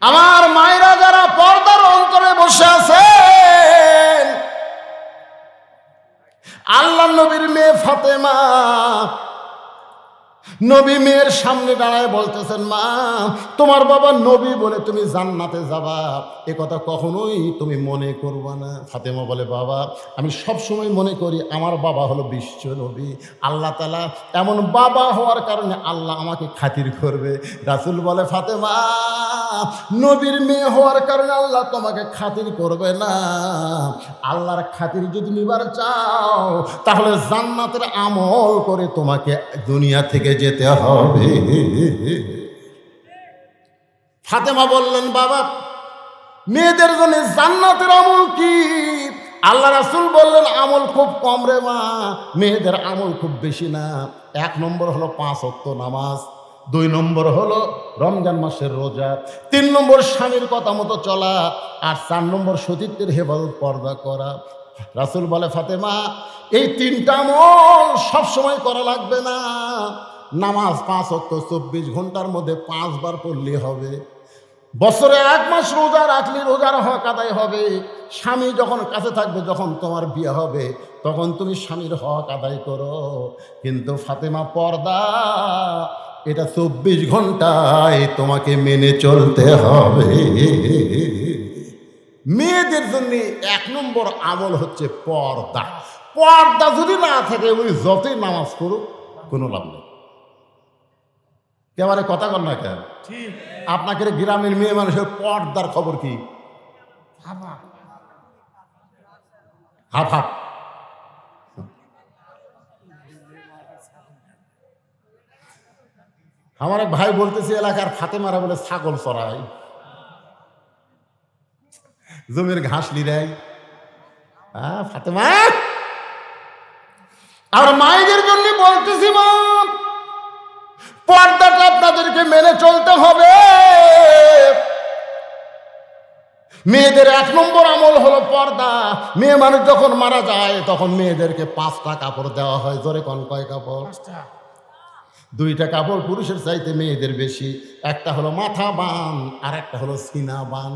আমার মায়েরা যারা পর্দার অন্তরে বসে আছেন, আল্লাহ নবীর মেয়ে ফাতেমা নবী মেয়ের সামনে দাঁড়ায় বলতেছেন, মা তোমার বাবা নবী বলে তুমি জান্নাতে যাবা, এ কথা কখনোই তুমি মনে করবা না। ফাতেমা বলে, বাবা আমি সব সময় মনে করি আমার বাবা হলো বিশ্ব নবী, আল্লাহ তাআলা এমন বাবা হওয়ার কারণে আল্লাহ আমাকে খাতির করবে। রাসূল বলে, ফাতেমা নবীর মেয়ে হওয়ার কারণে আল্লাহ তোমাকে খাতির করবে না, আল্লাহর খাতির যদি নিবার চাও তাহলে জান্নাতের আমল করে তোমাকে দুনিয়া থেকে যেতে হবে। ফাতেমা বললেন, বাবা মেয়েদের জন্য জান্নাতের আমল কি? আল্লাহ রাসূল বললেন, আমল খুব কম রে মা, মেয়েদের আমল খুব বেশি না। 1 নম্বর হলো 5 ওয়াক্ত নামাজ, 2 নম্বর হলো রমজান মাসের রোজা, 3 নম্বর স্বামীর কথা মতো চলা, আর 4 নম্বর সতীত্বের হেফাজত পর্দা করা। রাসূল বলে, ফাতেমা এই 3টা আমল সবসময় করা লাগবে না। নামাজ 5 ওয়াক্ত 24 ঘন্টার মধ্যে 5 বার পড়লে হবে। বছরে 1 মাস রোজা রাখলে রোজার হক আদায় হবে। স্বামী যখন কাছে থাকবে, যখন তোমার বিয়ে হবে তখন তুমি স্বামীর হক আদায় করো। কিন্তু ফাতেমা পর্দা এটা 24 ঘন্টায় তোমাকে মেনে চলতে হবে। মেয়েদের জন্য 1 নম্বর আমল হচ্ছে পর্দা। পর্দা যদি না থাকে ওই যতই নামাজ পড়ুক কোনো লাভ নেই। কেবারে কথা কর না কেন? আপনাকে গ্রামের মেয়ে মানুষের পর্দার খবর কি? Half half. আমার এক ভাই বলতেছে এলাকার ফাতেমারা বলে ছাগল চড়ায়, জমির ঘাস লিরাই। ফাতেমা আর মায়েদের জন্য বলতেছি, মা পর্দাটা আপনাদেরকে মেনে চলতে হবে। মেয়েদের 1 নম্বর আমল হলো পর্দা। মেয়ে মানুষ যখন মারা যায় তখন মেয়েদেরকে 5টা কাপড় দেওয়া হয়। জোরে কোন কয় কাপড়? 2টা কাপড় পুরুষের চাইতে মেয়েদের বেশি। একটা হলো মাথা বান আর একটা হলো সিনা বান।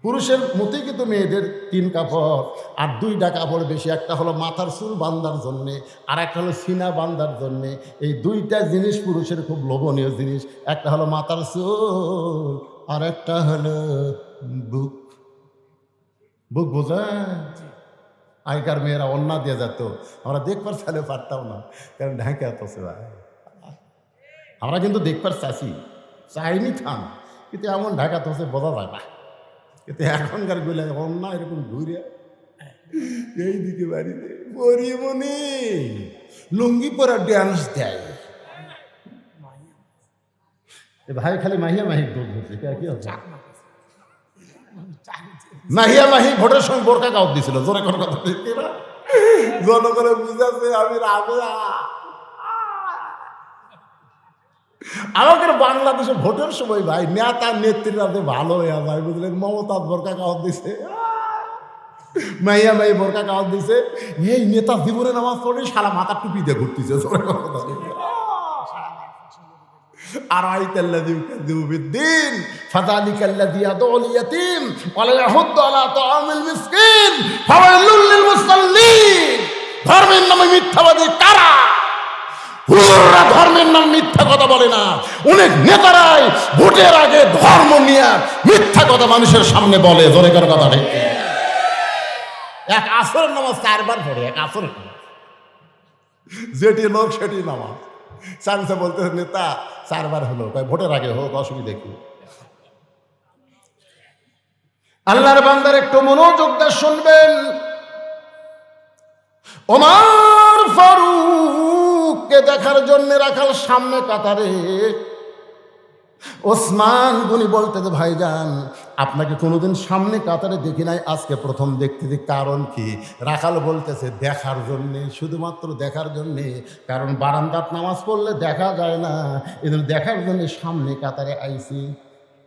পুরুষের মতোই কিন্তু মেয়েদের 3 কাপড় আর 2টা কাপড় বেশি। একটা হলো মাথার চুল বান্ধার জন্যে আর একটা হলো সিনা বান্ধার জন্যে। এই 2টা জিনিস পুরুষের খুব লোভনীয় জিনিস। একটা হলো মাথার চুল আর একটা হলো বুক। বুক বোঝা? আগেকার মেয়েরা অন্না দিয়ে যেত, আমরা দেখবার চাইলে পারতাম না, কারণ ঢাকা এত ভাই। আমরা কিন্তু দেখবার চাষি চাইনি থাম, কিন্তু এমন ঢাকা তো বোঝা যায় না। কিন্তু এখনকার গুলো অন্যা এরকম ঘুরে এইদিকে বাড়িতে পরিমনি লুঙ্গি পরা ড্যান্স দেয়। ভাই খালি মাহিয়া মাহি দোষ হচ্ছে, কি হচ্ছে? মাহিয়া মাহি ভোটের সময় বোরকা কাউট দিছিল। জোরে কোনো কথা জনগণে বুঝাচ্ছে আমি রাবে। আমাদের বাংলাদেশে ভোটের সময় ভাই নেতা নেত্রীরা যে ভালো হয়ে যায়, বুঝলেন? মমতাজ বোরকা কাওয়াত দিছে, মাইয়া মাই বোরকা কাওয়াত দিছে। এই নেতা জীবনে নামাজ পড়ে সারা মাথা টুপি দিয়ে ঘুরতেছে। আর আইতাল্লাযী ইউকাযযিবু বিদ্দীন ফাযালিকাল্লাযী ইয়াদউল ইয়াতীম ওয়া লা ইয়াহুদ্দু আলা তাআমিল মিসকিন ফাওয়াইলুল লিল মুসাল্লিন। ধর্মের নামে মিথ্যাবাদী কারা? হুজুররা ধর্মের নাম মিথ্যা কথা বলে না। অনেক নেতারাই ভোটের আগে ধর্ম নিয়ে মিথ্যা কথা মানুষের সামনে বলে। জোরে কার কথা ঠিক? এক আসরের নামাজ 4 বার পড়ে, এক আসরের যেটি লোক সেটি নামাজ। চান্সে বলতে নেতা 4 বার হলো, ভোটের আগে হোক, অসুবিধা কি? আল্লাহর বান্দার একটু মনোযোগ দিয়ে শুনবেন। ওমর ফারুককে দেখার জন্য রাখাল সামনে কাতারে। ওসমান গনি বলতেছে, ভাইজান আপনাকে কোনোদিন সামনে কাতারে দেখি নাই, আজকে প্রথম দেখতেছি, কারণ কি? রাখাল বলতেছে, দেখার জন্যে, শুধুমাত্র দেখার জন্যে। কারণ বারান্দাত নামাজ পড়লে দেখা যায় না, এজন্য দেখার জন্য সামনে কাতারে আইছি।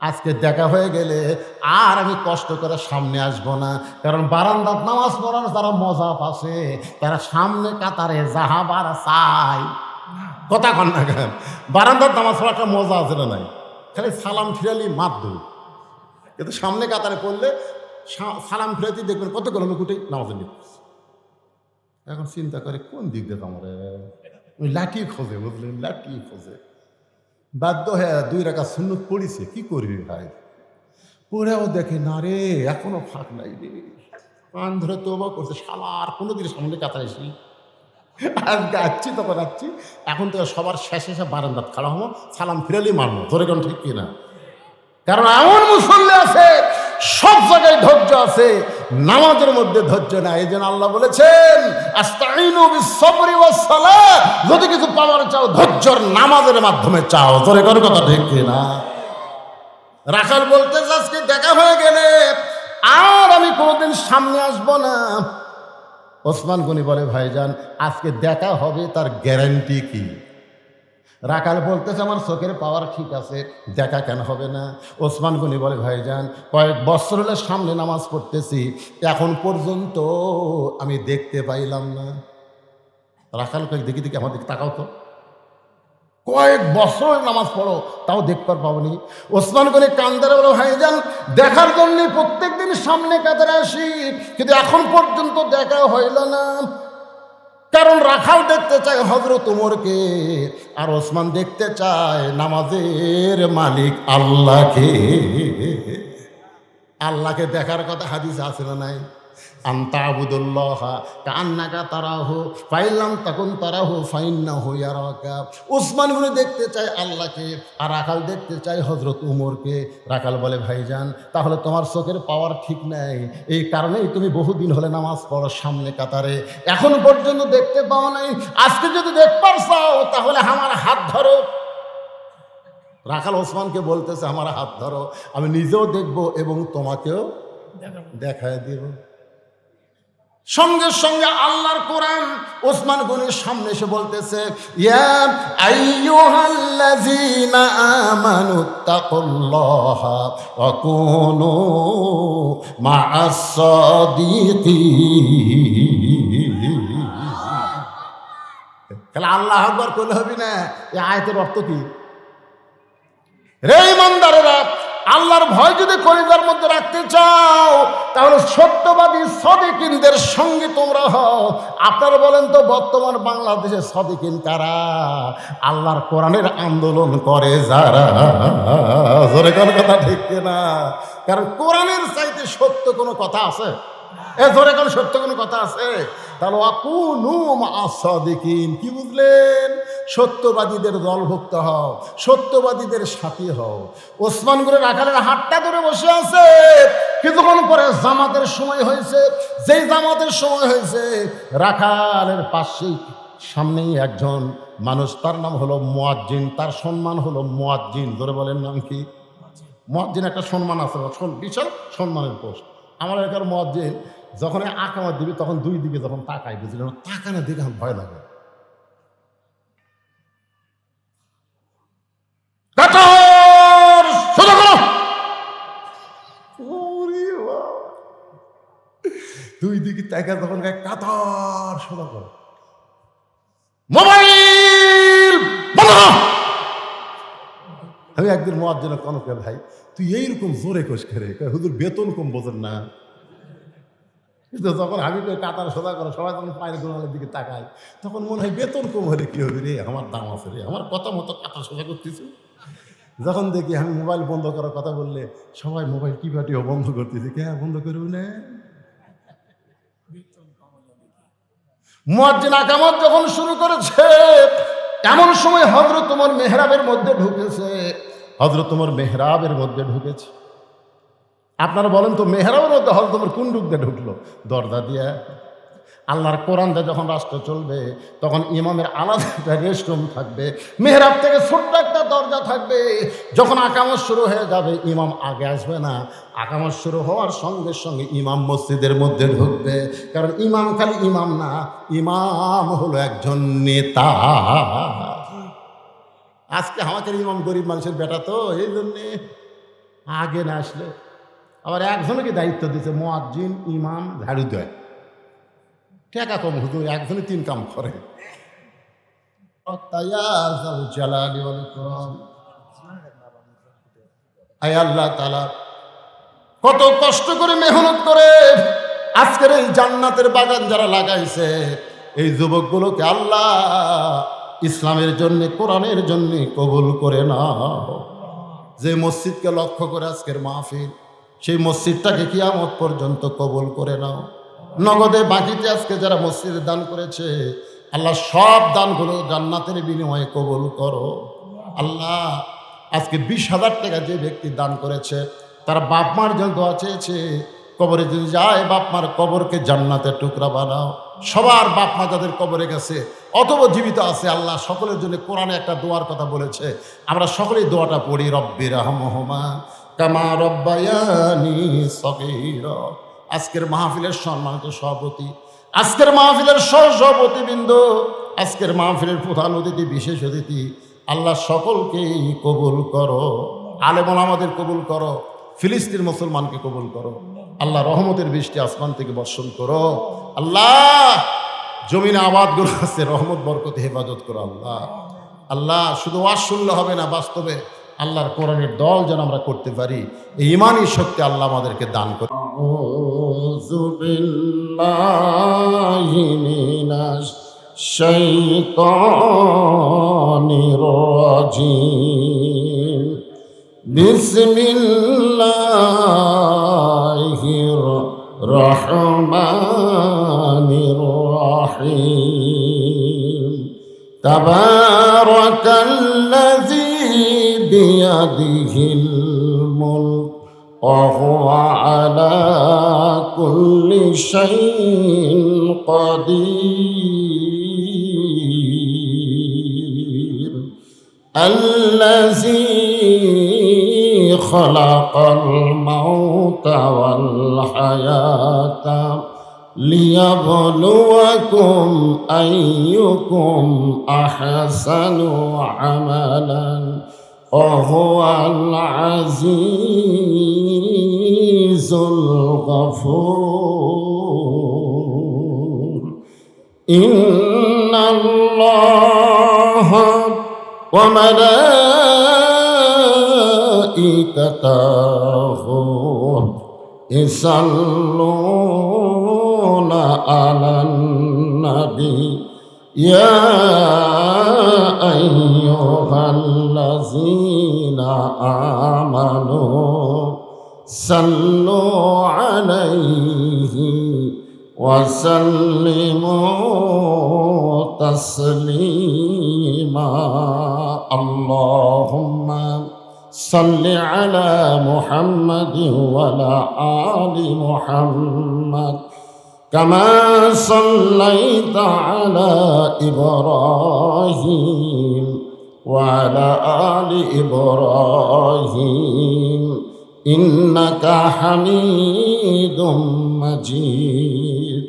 আজকে দেখা হয়ে গেলে আর আমি কষ্ট করে সামনে আসব না, কারণ বারান্দাত নামাজ পড়ার যারা মজা পাচ্ছে তারা সামনে কাতারে যাহাবার চাই। কথা কন না কেন? বারান্দাত নামাজ পড়ার একটা মজা আছে না নাই? খালি সালাম ফিরালি মাত্র কিন্তু সামনে কাতারে পড়লে সালাম ফিরাতেই দেখবেন কতগুলো লোক উঠেই নামাজে নিয়ে এখন চিন্তা করে কোন দিক দিয়ে আমার ওই লাঠি খোঁজে, বুঝলেন, লাঠি খোঁজে। বাধ্য হয়ে 2 রাকাত সুন্নত পড়িছে, কি করবি ভাই? পড়েও দেখে না রে, এখনো ফাঁক নাই রে। কান ধরে তওবা করছে, শালা আর কোনোদিন সামনে কাতারে এসি আজকে আসছি, তখন আসছি, এখন তো সবার শেষে এসে বারান্দাত খাড়া হবো, সালাম ফিরালি মারবো, ধরে কোন ঠিক কিনা? কারণ এমন মুসল্লি আছে সব জায়গায় ধৈর্য আছে, নামাজের মধ্যে ধৈর্য নাই। এই জন্য আল্লাহ বলেছেন আস্তাইনু বিস-সাবরি ওয়াস-সালাহ, যদি কিছু পাওয়ার চাও ধৈর্যর নামাজের মাধ্যমে চাও, ধরে কোন কথা ঠিক কিনা? রাখাল বলতে আজকে দেখা হয়ে গেলে আর আমি কোনোদিন সামনে আসবো না। ওসমান গনি বলে ভাইজান আজকে দেখা হবে, তার গ্যারান্টি কি? রাখাল বলতেছে আমার চোখের পাওয়ার ঠিক আছে, দেখা কেন হবে না? ওসমান গনি বলে ভাইজান কয়েক বছর হলে সামনে নামাজ পড়তেছি, এখন পর্যন্ত আমি দেখতে পাইলাম না। রাখাল কয়েক দেখি দেখি আমার দিকে তাকাও তো, কয়েক বছর নামাজ পড়ো তাও দেখবার পাবনি। ওসমান গনি কান্দারে বলে ভাইজান দেখার জন্য প্রত্যেক দিন সামনে কাতারে আসি, কিন্তু এখন পর্যন্ত দেখা হইল না। কারণ রাখাল দেখতে চায় হযরত ওমরকে, আর ওসমান দেখতে চায় নামাজের মালিক আল্লাহকে। আল্লাহকে দেখার কথা হাদিস আছে না নাই? আনতা আবুদুল্লাহ কান্নাকা তারাহু ফাইলাম তখন তারাহু ফাইন্নাহু ইয়ারাকা। ওসমান গনি দেখতে চায় আল্লাহকে, আর রাখাল দেখতে চায় হযরত উমরকে। রাখাল বলে ভাইজান তাহলে তোমার চোখের পাওয়ার ঠিক নাই, এই কারণেই তুমি বহুদিন হলে নামাজ পড়ো সামনে কাতারে, এখন পর্যন্ত দেখতে পাও নাই। আজকে যদি দেখবার চাও তাহলে আমার হাত ধরো। রাখাল ওসমানকে বলতেছে আমার হাত ধরো, আমি নিজেও দেখব এবং তোমাকেও দেখায় দিব। সঙ্গে সঙ্গে আল্লাহর কোরআন ওসমান গনির সামনে এসে বলতেছে ইয়া আইয়ুহাল্লাযীনা আমানুত্তাকুল্লাহা ওয়া কুনু মা'আস সাদিকিন। তাহলে আল্লাহু আকবার কইলে হবে না? এই আয়াতের অর্থ কি? রে ঈমানদারেরা, আল্লাহর ভয় যদি কলিজার মধ্যে রাখতে চাও তাহলে সত্যবাদী সাদিকিনদের সঙ্গে তোমরা হও। আপনারা বলেন তো বর্তমান বাংলাদেশের সাদিকিন কারা? আল্লাহর কোরআনের আন্দোলন করে যারা, জোরে কোন কথা ঠিক কিনা? কারণ কোরআনের চাইতে সত্য কোনো কথা আছে? এ জোরে কোন সত্য কোনো কথা আছে? তাহলে ওয়াকুনু মা'আস সাদিকিন, কি বুঝলেন? সত্যবাদীদের দলভুক্ত হও, সত্যবাদীদের সাথী হও। ওসমান গনি রাখালের হাতটা ধরে বসে আছে। কিছুক্ষণ পরে জামাতের সময় হয়েছে। যেই জামাতের সময় হয়েছে রাখালের পাশেই সামনেই একজন মানুষ, তার নাম হলো মুয়াজ্জিন, তার সম্মান হলো মুয়াজ্জিন। ধরে বলেন নাম কি? মুয়াজ্জিন একটা সম্মান আছে, বিশাল সম্মানের পোস্ট। আমার এলাকার মুয়াজ্জিন যখন আকামত দিবি তখন 2 দিকে যখন তাকায়, বুঝলেন, তাকানোর দিকে আমার ভয় লাগে। দুই দিকে তাকা যখন কাতার সোজা করো, মোবাইল বন্ধ। আমি একদিন মুয়াজ্জিন কনকে ভাই তুই এইরকম জোরে কোষ করে, হুজুর বেতন কম বোঝেন না? কিন্তু যখন আমি কাতার সোজা করো সবাই যখন পায়ের গোড়ালের দিকে তাকায় তখন মনে হয় বেতন কম হলে কি হবে রে, আমার দাম আছে রে, আমার কথা মতো কাতার সোজা করতেছি। যখন দেখি আমি মোবাইল বন্ধ করার কথা বললে সবাই মোবাইল টিপাটিও বন্ধ করতেছি, কে বন্ধ করবি না? মুয়াজ্জিন আকামত যখন শুরু করেছে এমন সময় হযরত ওমর মেহরাবের মধ্যে ঢুকেছে। হযরত ওমর মেহরাবের মধ্যে ঢুকেছে। আপনারা বলেন তো মেহরাবের মধ্যে হযরত ওমর কোন দিক দিয়ে ঢুকলো? দরজা দিয়ে। আল্লাহর কোরআন দিয়ে যখন রাষ্ট্র চলবে তখন ইমামের আলাদা একটা রেস্টরুম থাকবে, মেহরাব থেকে ছোট্ট একটা দরজা থাকবে। যখন আকামত শুরু হয়ে যাবে ইমাম আগে আসবে না, আকামত শুরু হওয়ার সঙ্গে সঙ্গে ইমাম মসজিদের মধ্যে ঢুকবে। কারণ ইমাম খালি ইমাম না, ইমাম হলো একজন নেতা। আজকে আমাদের ইমাম গরিব মানুষের বেটা, তো এই জন্যে আগে না আসলে। আবার একজনকে দায়িত্ব দিচ্ছে মুয়াজ্জিন, ইমাম, ঝাড়ু দেয়। টাকা কম, হুজুর একজনে 3 কাম করে। আয় আল্লাহ তাআলা কত কষ্ট করে মেহনত করে আজকের এই জান্নাতের বাগান যারা লাগাইছে, এই যুবকগুলোকে আল্লাহ ইসলামের জন্য, কোরআনের জন্য কবুল করে নাও। যে মসজিদকে লক্ষ্য করে আজকের মাহফিল, সেই মসজিদটাকে কিয়ামত পর্যন্ত কবুল করে নাও। নগদে বাকিতে আজকে যারা মসজিদে দান করেছে, আল্লাহ সব দানগুলো জান্নাতের বিনিময়ে কবুল করো। আল্লাহ আজকে 20,000 টাকা যে ব্যক্তি দান করেছে, তারা বাপ মার জন্য দোয়া চেয়েছে, কবরে যদি যায় বাপ মার কবরকে জান্নাতের টুকরা বানাও। সবার বাপ মা যাদের কবরে গেছে অথবা জীবিত আছে, আল্লাহ সকলের জন্য কোরআনে একটা দোয়ার কথা বলেছে, আমরা সকলেই দোয়াটা পড়ি, রব্বির রহমহুমা কামা রব্বায়ানি সগীরা। আজকের মাহফিলের সম্মানিত সভাপতি, আজকের মাহফিলের সহসভাপতিবৃন্দ, আজকের মাহফিলের প্রধান অতিথি, বিশেষ অতিথি, আল্লাহ সকলকেই কবুল করো। আলেম ওলামাদের কবুল করো, ফিলিস্তিন মুসলমানকে কবুল করো। আল্লাহ রহমতের বৃষ্টি আসমান থেকে বর্ষণ করো। আল্লাহ জমিনে আবাদগুলো আছে, রহমত বরকত হেফাজত করো। আল্লাহ আল্লাহ শুধু ওয়াজ শুনলে হবে না, বাস্তবে আল্লাহর কোরআনের দল যেন আমরা করতে পারি, এই ইমানি শক্তি আল্লাহ আমাদেরকে দান করুন। আউযু বিল্লাহি মিনাশ শাইতানির রাজিম। বিসমিল্লাহির রহমানির রহিম। তাবারাকাল্লাযী বিয়াদিহিল মুলক ওয়া হুয়া আলা কুল্লি শাইইন কাদির। আল্লাযী খালাকাল মাউতা ওয়াল হায়াতা লিয়াবলুয়াকুম আইয়ুকুম আহসানু আমালান ওয়া হুয়াল আজিজুল গফুর। ইন্নাল্লাহা ওয়া মালাইকাতাহু ইসাল্লুনা আলান নবী ইয়া আইয়ুহাল্লাযীনা আমানু সাল্লু আলাইহি ওয়া সাল্লিমু তাসলিমা। আল্লাহুম্মা সাল্লি আলা মুহাম্মাদিন ওয়া আলা আলি মুহাম্মাদ কামা সাল্লাইতা আলা ইব্রাহিম ওয়া আলা আলি ইব্রাহিম ইন্নাকা হামিদুম মাজিদ।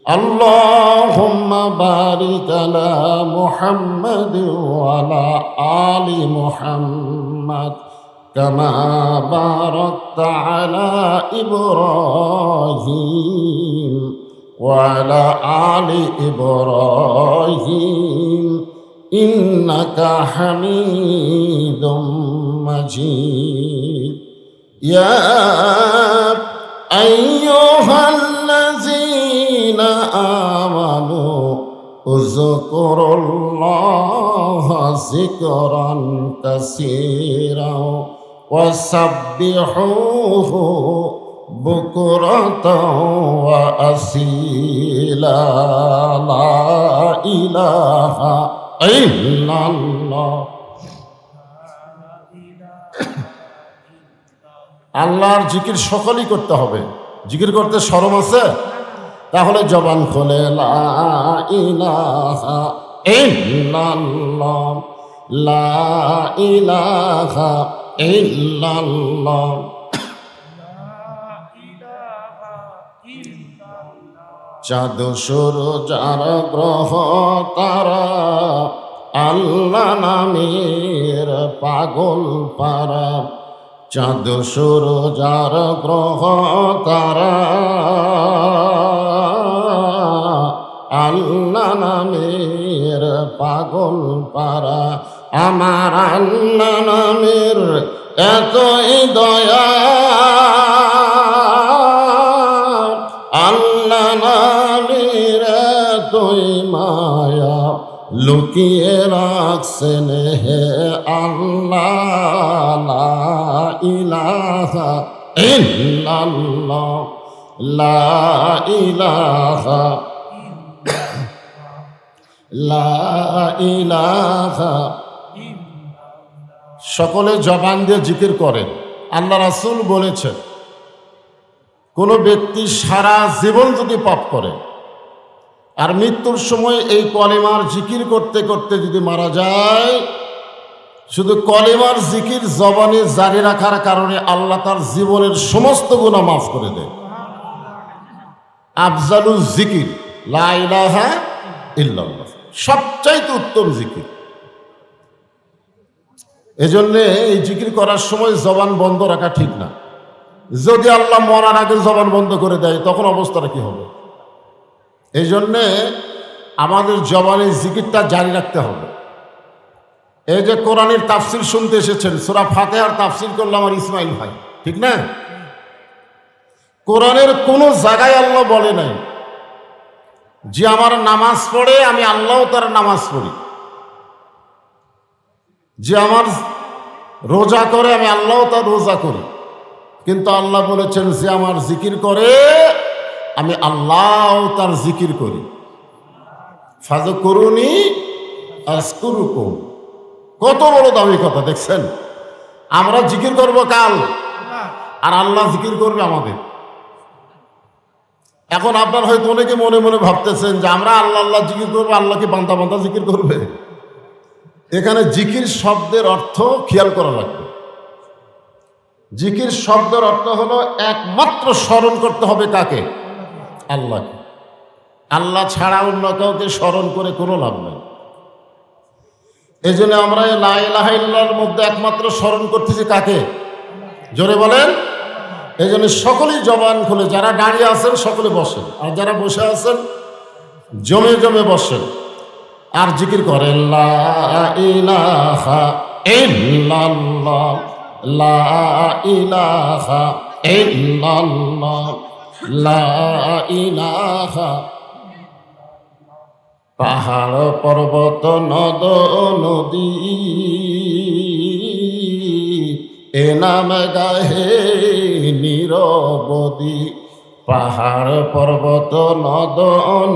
আল্লাহুম্মা বারিক আলা মুহাম্মাদিন ওয়া আলা আলি মুহাম্মাদ কামা বারাকতা আলা ইব্রাহিম ওয়া আলা আলি ইব্রাহিম ইন্নাকা হামিদুম মাজিদ। ইয়া আইয়ুহাল্লাযীনা আমানু উযকুরুল্লাহা যিকরান কাসীরা ওয়া সাব্বিহুহু বুকরাতাও ওয়া আসীলা। লা ইলাহা ইল্লাল্লাহ। আল্লাহর জিকির সকলেই করতে হবে। জিকির করতে শরম আছে? তাহলে জবান খোলে লা ইলাহা ইল্লাল্লাহ, লা ইলাহা ইল্লাল্লাহ। চাঁদ সূরজ আর গ্রহ তারা আল্লাহ নামের পাগল পারা। চাঁদ সূরজ আর গ্রহ তারা আল্লাহ নামের পাগল পারা। আমার আল্লাহ নামের এতই দয়া লুকিয়ে রাখছেন হে আল্লাহ, লা ইলাহা ইল্লাল্লাহ, লা ইলাহা, লা ইলাহা। সকলে জবান দিয়ে জিকির করেন। আল্লাহ রাসূল বলেছেন, কোন ব্যক্তি সারা জীবন যদি পাপ করে আর মৃত্যুর সময় এই কলেমার জিকির করতে করতে যদি মারা যায়, শুধু কলেমার জিকির জবানে জারি রাখার কারণে আল্লাহ তার জীবনের সমস্ত গুনাহ মাফ করে দেয়। আফজালুল জিকির লা ইলাহা ইল্লাল্লাহ, সবচাইতে উত্তম জিকির। এজন্য এই জিকির করার সময় জবান বন্ধ রাখা ঠিক না। যদি আল্লাহ মরার আগে জবান বন্ধ করে দেয় তখন অবস্থাটা কি হবে? এই জন্যে আমাদের জবানের জিকিরটা জারি রাখতে হবে। এই যে কোরআনের তাফসির শুনতে এসেছেন, সূরা ফাতিহার তাফসির করলো আমার ইসমাইল ভাই, ঠিক না? কোরআনের কোনো জায়গায় আল্লাহ বলে নাই যে আমার নামাজ পড়ে আমি আল্লাহও তার নামাজ পড়ি, যে আমার রোজা করে আমি আল্লাহও তার রোজা করি। কিন্তু আল্লাহ বলেছেন যে আমার জিকির করে আমি আল্লাহ তার জিকির করি। ফাযকুরুনি আযকুরুকুম, কত বড় দামি কথা দেখছেন। আমরা জিকির করব কাল আর আল্লাহ জিকির করবে আমাদের। এখন আপনার হয়তো অনেকে মনে মনে ভাবতেছেন যে আমরা আল্লাহ আল্লাহ জিকির করবো, আল্লাহ কি বান্দা বান্দা জিকির করবে? এখানে জিকির শব্দের অর্থ খেয়াল করা লাগবে। জিকির শব্দের অর্থ হলো একমাত্র স্মরণ করতে হবে কাকে? আল্লাহকে। আল্লাহ ছাড়া অন্য কাউকে স্মরণ করে কোনো লাভ নেই। এই জন্য আমরা লা ইলাহা ইল্লাল্লাহর মধ্যে একমাত্র স্মরণ করতেছি কাকে? জোরে বলেন। এই জন্য সকলেই জবান খুলে, যারা দাঁড়িয়ে আছেন সকলে বসেন, আর যারা বসে আছেন জমে জমে বসেন আর জিকির করেন লা ইলাহা ইল্লাল্লাহ, লা ইলাহা ইল্লাল্লাহ, লা ইলাহা। পাহাড় পর্বত নদ নদী এ নাম গাহে নিরবধি। পাহাড় পর্বত নদ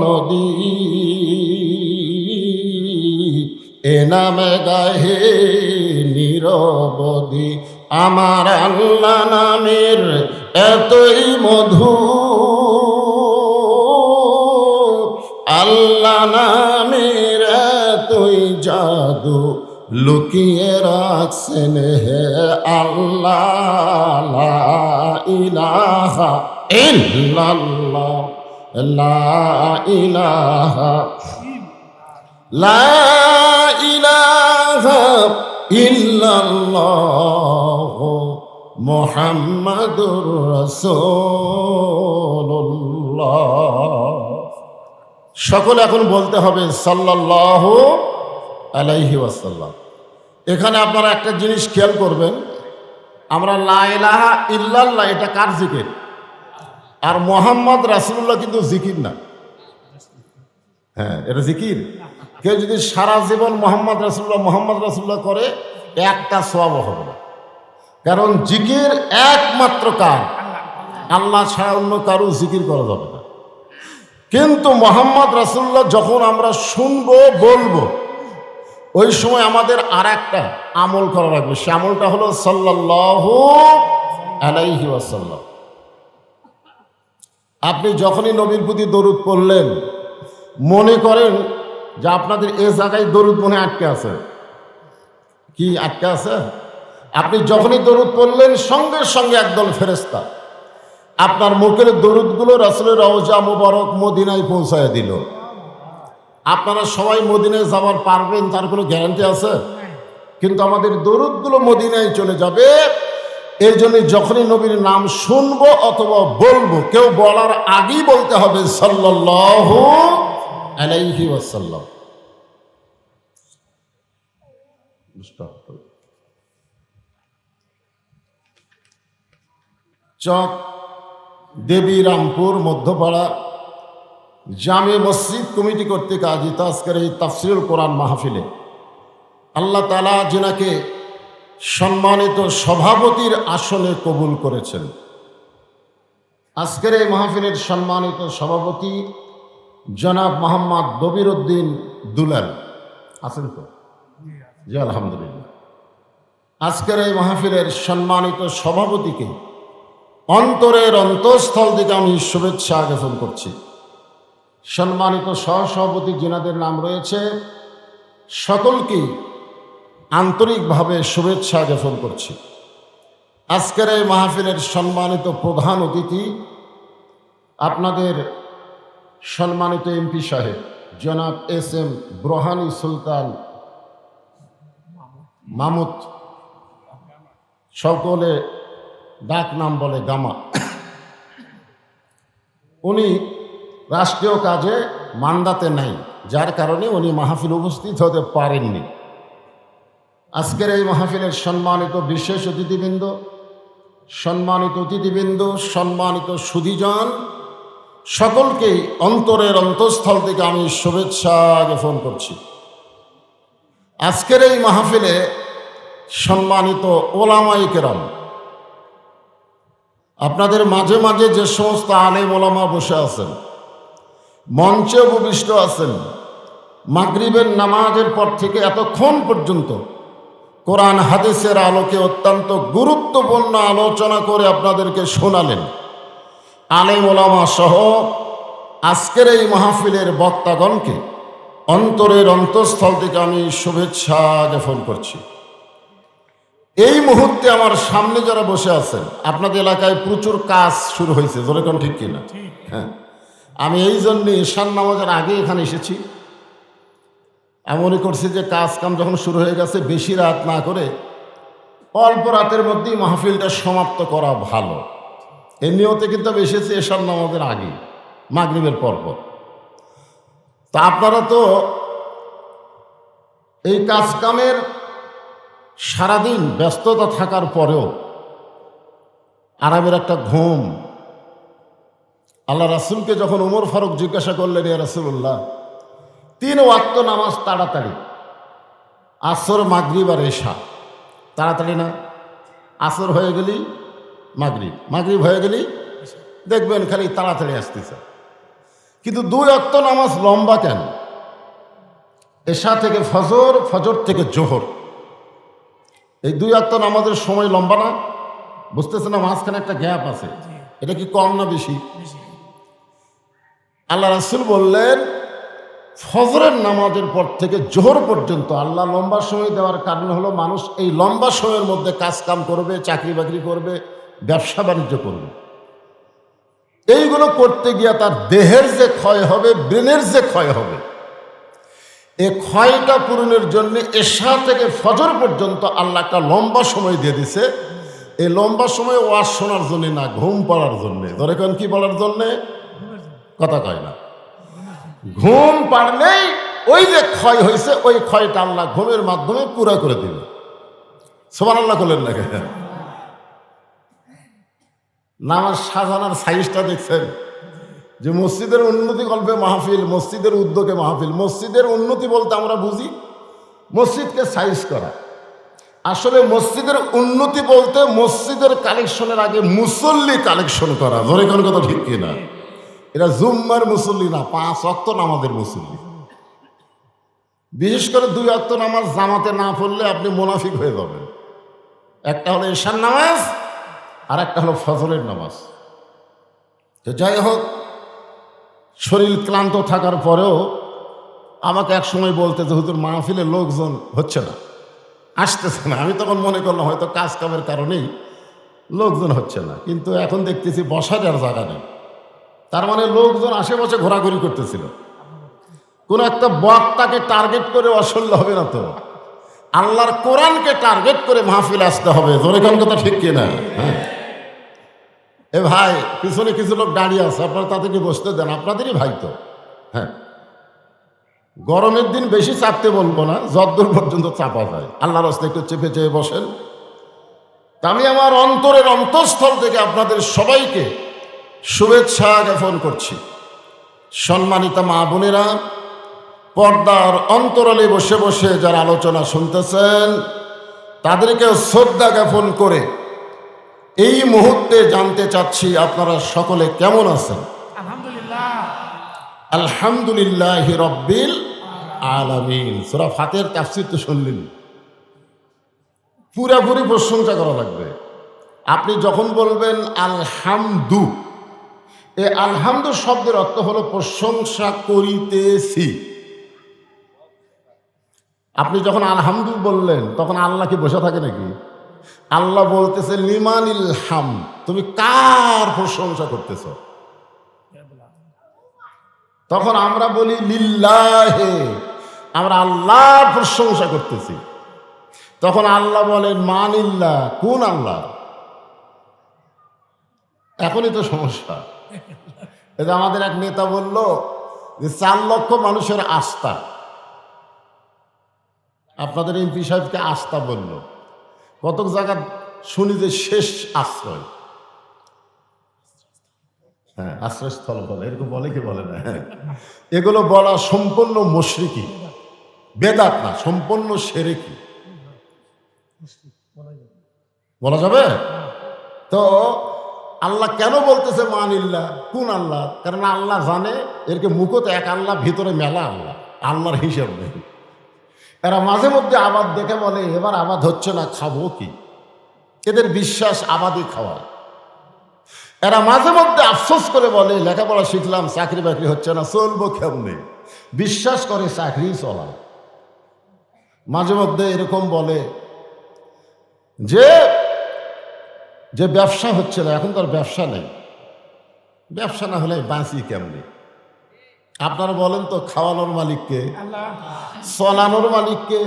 নদী এ নাম গাহে নিরবধি। আমার আল্লাহ নামের এতই মধু, আল্লাহ নামের এতই জাদু, লুকিয়ে রাখছেন হে আল্লাহ, লা ইলাহা ইল্লাল্লাহ, লা ইলাহা, লা ইলাহা ইল্লাল্লাহ মুহাম্মাদুর রাসূলুল্লাহ। সকলে এখন বলতে হবে সাল্লাল্লাহু আলাইহি ওয়াসাল্লাম। এখানে আপনারা একটা জিনিস খেয়াল করবেন, আমরা লা ইলাহা ইল্লাল্লাহ এটা কার জিকির? আর মুহাম্মদ রাসূলুল্লাহ কিন্তু জিকির না। হ্যাঁ, এটা জিকির। কেউ যদি সারা জীবন মোহাম্মদ রাসূলুল্লাহ করে একটা সওয়াব হবে না। কারণ জিকির একমাত্র কার? আল্লাহ ছাড়া অন্য কারো জিকির করা যাবে না। কিন্তু মোহাম্মদ রাসূলুল্লাহ যখন আমরা শুনবো বলবো, ওই সময় আমাদের আর একটা আমল করা লাগবে। সে আমলটা হলো সাল্লাল্লাহু আলাইহি ওয়াসাল্লাম। আপনি যখনই নবীর প্রতি দরুদ পড়লেন, মনে করেন যে আপনাদের এ জায়গায় দরুদ মনে আটকে আছে। কি আটকে আছে? আপনি যখনই দরুদ পড়লেন সঙ্গে সঙ্গে একদল ফেরেশতা আপনার মুখের দরুদগুলো রাসূলের রওজা মুবারক মদিনায় পৌঁছায় দিল। আপনারা সবাই মদিনায় যাবার পারবেন তার কোনো গ্যারান্টি আছে? কিন্তু আমাদের দরুদগুলো মদিনায় চলে যাবে। এই জন্য যখনই নবীর নাম শুনবো অথবা বলবো, কেউ বলার আগেই বলতে হবে সাল্লাল্লাহু আলাইহি ওয়াসাল্লাম। চক দেবীরামপুর মধ্যপাড়া জামে মসজিদ কমিটি কর্তৃক আয়োজিত আজকের এই তাফসিরুল কোরআন মাহফিলে আল্লাহ তাআলা যিনাকে সম্মানিত সভাপতির আসনে কবুল করেছেন। আজকের এই মাহফিলের সম্মানিত সভাপতি জনাব মোহাম্মদ দবিরউদ্দিন দুলাল আছেন তো? জি আলহামদুলিল্লাহ। আজকের এই মাহফিলের সম্মানিত সভাপতিকে অন্তরের অন্তঃস্থল থেকে আমি শুভেচ্ছা জ্ঞাপন করছি। সম্মানিত সহসভাপতি যিনাদের নাম রয়েছে সকলকেই আন্তরিকভাবে শুভেচ্ছা জ্ঞাপন করছি। আজকের এই মাহফিলের সম্মানিত প্রধান অতিথি আপনাদের সম্মানিত এমপি সাহেব জনাব এস.এম. ব্রহানি সুলতান মাহমুদ, সকলে ডাক নাম বলে গামা। উনি রাষ্ট্রীয় কাজে মান্দাতে নাই, যার কারণে উনি মাহফিল উপস্থিত হতে পারেননি। আজকের এই মাহফিলের সম্মানিত বিশেষ অতিথিবৃন্দ, সম্মানিত সুধীজন, সকলকেই অন্তরের অন্তঃস্থল থেকে আমি শুভেচ্ছা জ্ঞাপন করছি। আজকের এই মাহফিলে সম্মানিত ওলামায়ে কেরাম, আপনাদের মাঝে মাঝে যে সমস্ত আলেম ওলামা বসে আছেন, মঞ্চে উপবিষ্ট আছেন, মাগরিবের নামাজের পর থেকে এতক্ষণ পর্যন্ত কোরআন হাদিসের আলোকে অত্যন্ত গুরুত্বপূর্ণ আলোচনা করে আপনাদেরকে শোনালেন। আলেম ওলামা সহ আজকের এই মাহফিলের বক্তাগণকে অন্তরের অন্তঃস্থল থেকে আমি শুভেচ্ছা জ্ঞাপন করছি। এই মুহূর্তে আমার সামনে যারা বসে আছেন, আপনাদের এলাকায় প্রচুর কাজ শুরু হয়েছে, জোরে কোন ঠিক কিনা? হ্যাঁ, আমি এই জন্যে ঈশান নামাজের আগে এখানে এসেছি। আমি মনে করছি যে কাজ কাম যখন শুরু হয়ে গেছে, বেশি রাত না করে অল্প রাতের মধ্যেই মাহফিলটা সমাপ্ত করা ভালো। এই নিয়তে কিন্তু আমি এসেছি ঈশান নামাজের আগে, মাগরিবের পরপর। তা আপনারা তো এই কাজ কামের সারাদিন ব্যস্ততা থাকার পরেও আরামের একটা ঘুম। আল্লাহ রাসূলকে যখন ওমর ফারুক জিজ্ঞাসা করলেন, ইয়া রাসূলুল্লাহ, 3 ওয়াক্ত নামাজ তাড়াতাড়ি, আসর মাগরিব আর এশা, তাড়াতাড়ি না? আসর হয়ে গেলি মাগরিব, মাগরিব হয়ে গেলি দেখবেন খালি তাড়াতাড়ি আসতেছে। কিন্তু 2 ওয়াক্ত নামাজ লম্বা কেন? এশা থেকে ফজর, ফজর থেকে জোহর, এই 2 ওয়াক্ত নামাজের সময় লম্বা না? বুঝতেছে না? মাঝখানে একটা গ্যাপ আছে, এটা কি কম না বেশি? আল্লাহ রাসূল বললেন, ফজরের নামাজের পর থেকে জোহর পর্যন্ত আল্লাহ লম্বা সময় দেওয়ার কারণ হলো মানুষ এই লম্বা সময়ের মধ্যে কাজ কাম করবে, চাকরি বাকরি করবে, ব্যবসা বাণিজ্য করবে। এইগুলো করতে গিয়ে তার দেহের যে ক্ষয় হবে, ব্রেনের যে ক্ষয় হবে, এই ক্ষয়টা পূরণের জন্য এশা থেকে ফজর পর্যন্ত আল্লাহ একটা লম্বা সময় দিয়ে দিছে। এই লম্বা সময় ওয়াজ শোনার জন্য না, ঘুম পড়ার জন্যে। ধরে কেন কি বলার জন্যে? কথা কয় না। ঘুম পারলেই ওই যে ক্ষয় হয়েছে, ওই ক্ষয়টা আল্লাহ ঘুমের মাধ্যমে পুরা করে দিবে। সুবহানাল্লাহ করলেন না? নামাজ সাজানোর সাইজটা দেখছেন? যে মসজিদের উন্নতি কল্পে মাহফিল, মসজিদের উদ্যোগে মাহফিল। মসজিদের উন্নতি বলতে আমরা বুঝি মসজিদকে সাইজ করা। আসলে মসজিদের উন্নতি বলতে মসজিদের কালেকশনের আগে মুসল্লি কালেকশন করা। ধরে কোন কথা ঠিক কিনা? এটা জুম্মার মুসল্লি না, 5 ওয়াক্ত নামাজের মুসল্লি। বিশেষ করে 2 ওয়াক্ত নামাজ জামাতে না পড়লে আপনি মুনাফিক হয়ে যাবেন। একটা হলো এশার নামাজ, আর একটা হলো ফজরের নামাজ। তো যাই হোক, শরীর ক্লান্ত থাকার পরেও আমাকে এক সময় বলতে যে হুজুর মাহফিলে লোকজন হচ্ছে না, আসতেছে না। আমি তখন মনে করলাম হয়তো কাজ কামের কারণেই লোকজন হচ্ছে না, কিন্তু এখন দেখতেছি বসার আর জায়গা নেই। তার মানে লোকজন আশেপাশে ঘোরাঘুরি করতেছিল। কোন একটা বক্তাকে টার্গেট করে অসল্য হবে না তো, আল্লাহর কোরআনকে টার্গেট করে মাহফিল আসতে হবে। জোরে কোন কথা ঠিক কিনা? হ্যাঁ। এ ভাই, পিছনে কিছু লোক দাঁড়িয়ে আছে, আপনারা তাদেরকে বসতে দেন, আপনাদেরই ভাই তো। হ্যাঁ, গরমের দিন বেশি চাপতে বলবো না, যতদূর পর্যন্ত চাপা যায়। আল্লাহর রাস্তায় একটু চেপে চেপে বসেন। আমি আমার অন্তরের অন্তঃস্থল থেকে আপনাদের সবাইকে শুভেচ্ছা জ্ঞাপন করছি। সম্মানিতা মা বোনেরা, পর্দার অন্তরালে বসে বসে যারা আলোচনা শুনতেছেন তাদেরকে শ্রদ্ধা জ্ঞাপন করে এই মুহূর্তে জানতে চাচ্ছি আপনারা সকলে কেমন আছেন? আলহামদুলিল্লাহ। আলহামদুলিল্লাহি রাব্বিল আলামিন। সূরা ফাতিহার তাফসীর তো শুনলেন, পুরোপুরি প্রশংসা করা লাগবে। আপনি যখন বলবেন আলহামদু, এই আলহামদু শব্দের অর্থ হলো প্রশংসা করিতেছি। আপনি যখন আলহামদু বললেন তখন আল্লাহ কি বসে থাকে নাকি? আল্লাহ বলতেছে লিমানিল হাম, তুমি কার প্রশংসা করতেছ? তখন আমরা বলি লিল্লাহে, আমরা আল্লাহর প্রশংসা করতেছি। তখন আল্লাহ বলেন মানিল্লাহ, কোন আল্লাহ? এখনই তো সমস্যা। এটা আমাদের এক নেতা বলল যে 4 লক্ষ মানুষের আস্থা, আপনাদের এমপি সাহেবকে আস্থা বলল। কত জায়গা শুনি যে শেষ আশ্রয়, হ্যাঁ আশ্রয়স্থল বলে, এরকম বলে কি বলে না? এগুলো বলা সম্পূর্ণ মুশরিকি, বেদাত না, সম্পূর্ণ শিরকি। বলা যাবে তো? আল্লাহ কেন বলতেছে মানিল্লাহ, কোন আল্লাহ? কারণ আল্লাহ জানে এরকে মুখত এক আল্লাহ, ভিতরে মেলা আল্লাহ, আল্লাহর হিসাব নেই। এরা মাঝে মধ্যে আবাদ দেখে বলে এবার আবাদ হচ্ছে না, খাবো কি? এদের বিশ্বাস আবাদই খাওয়া। এরা মাঝে মধ্যে আফসোস করে বলে লেখাপড়া শিখলাম, চাকরি বাকরি হচ্ছে না, চলবো কেমনে? বিশ্বাস করে চাকরি চলা। মাঝে মধ্যে এরকম বলে যে যে ব্যবসা হচ্ছে না, এখন তো আর ব্যবসা নেই, ব্যবসা না হলে বাঁচি কেমনে? আপনারা বলেন তো, খাওয়ানোর মালিককে, চলানোর মালিককে,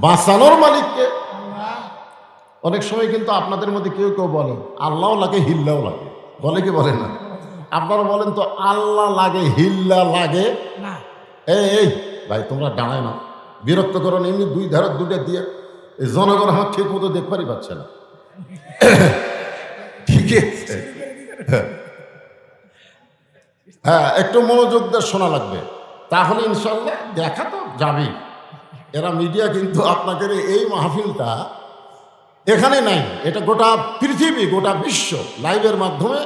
বাঁচানোর মালিককে। অনেক সময় কিন্তু আপনাদের মধ্যে কেউ কেউ বলে আল্লাহও লাগে হিল্লাও লাগে, বলে কি বলে না? আপনারা বলেন তো আল্লাহ লাগে হিল্লা লাগে না? এই ভাই তোমরা দাঁড়ায় না, বিরক্ত করো না। এমনি দুই ধারে দুটো দিয়ে এই জনগণ আমার ঠিক মতো দেখবারই পাচ্ছে না। ঠিক আছে, হ্যাঁ একটু মনোযোগ দিয়ে শোনা লাগবে, তাহলে ইনশাল্লাহ দেখা তো যাবেই। এরা মিডিয়া কিন্তু আপনাদের এই মাহফিলটা এখানে নাই, এটা গোটা পৃথিবী, গোটা বিশ্ব লাইভের মাধ্যমে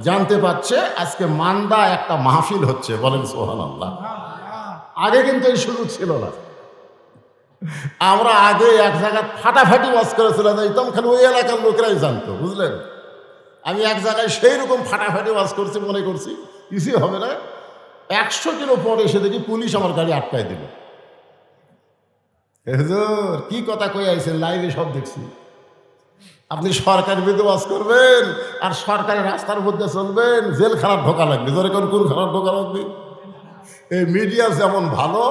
জানতে পারছে আজকে মান্দা একটা মাহফিল হচ্ছে। বলেন সুবহানাল্লাহ। আগে কিন্তু এই সুযোগ ছিল না। আমরা আগে এক জায়গায় ফাটাফাটি ওয়াজ করে চলে যাইতাম, খালি ওই এলাকার লোকেরাই জানতো, বুঝলেন? আমি এক জায়গায় সেই রকম ফাটাফাটি ওয়াজ করছি, মনে করছি কিছুই হবে না। 100 কিলো পরে এসে দেখি পুলিশ আমার গাড়ি আটকায় দিল। হুজুর কি কথা কই আইছেন, লাইভে সব দেখছি। আপনি সরকারের বিরুদ্ধে ওয়াজ করবেন আর সরকারের রাস্তার মধ্যে চলবেন, জেলখানার ঢোকা লাগবে। ধরে কোন খানার ঢোকা লাগবে? এই মিডিয়া যেমন ভালো,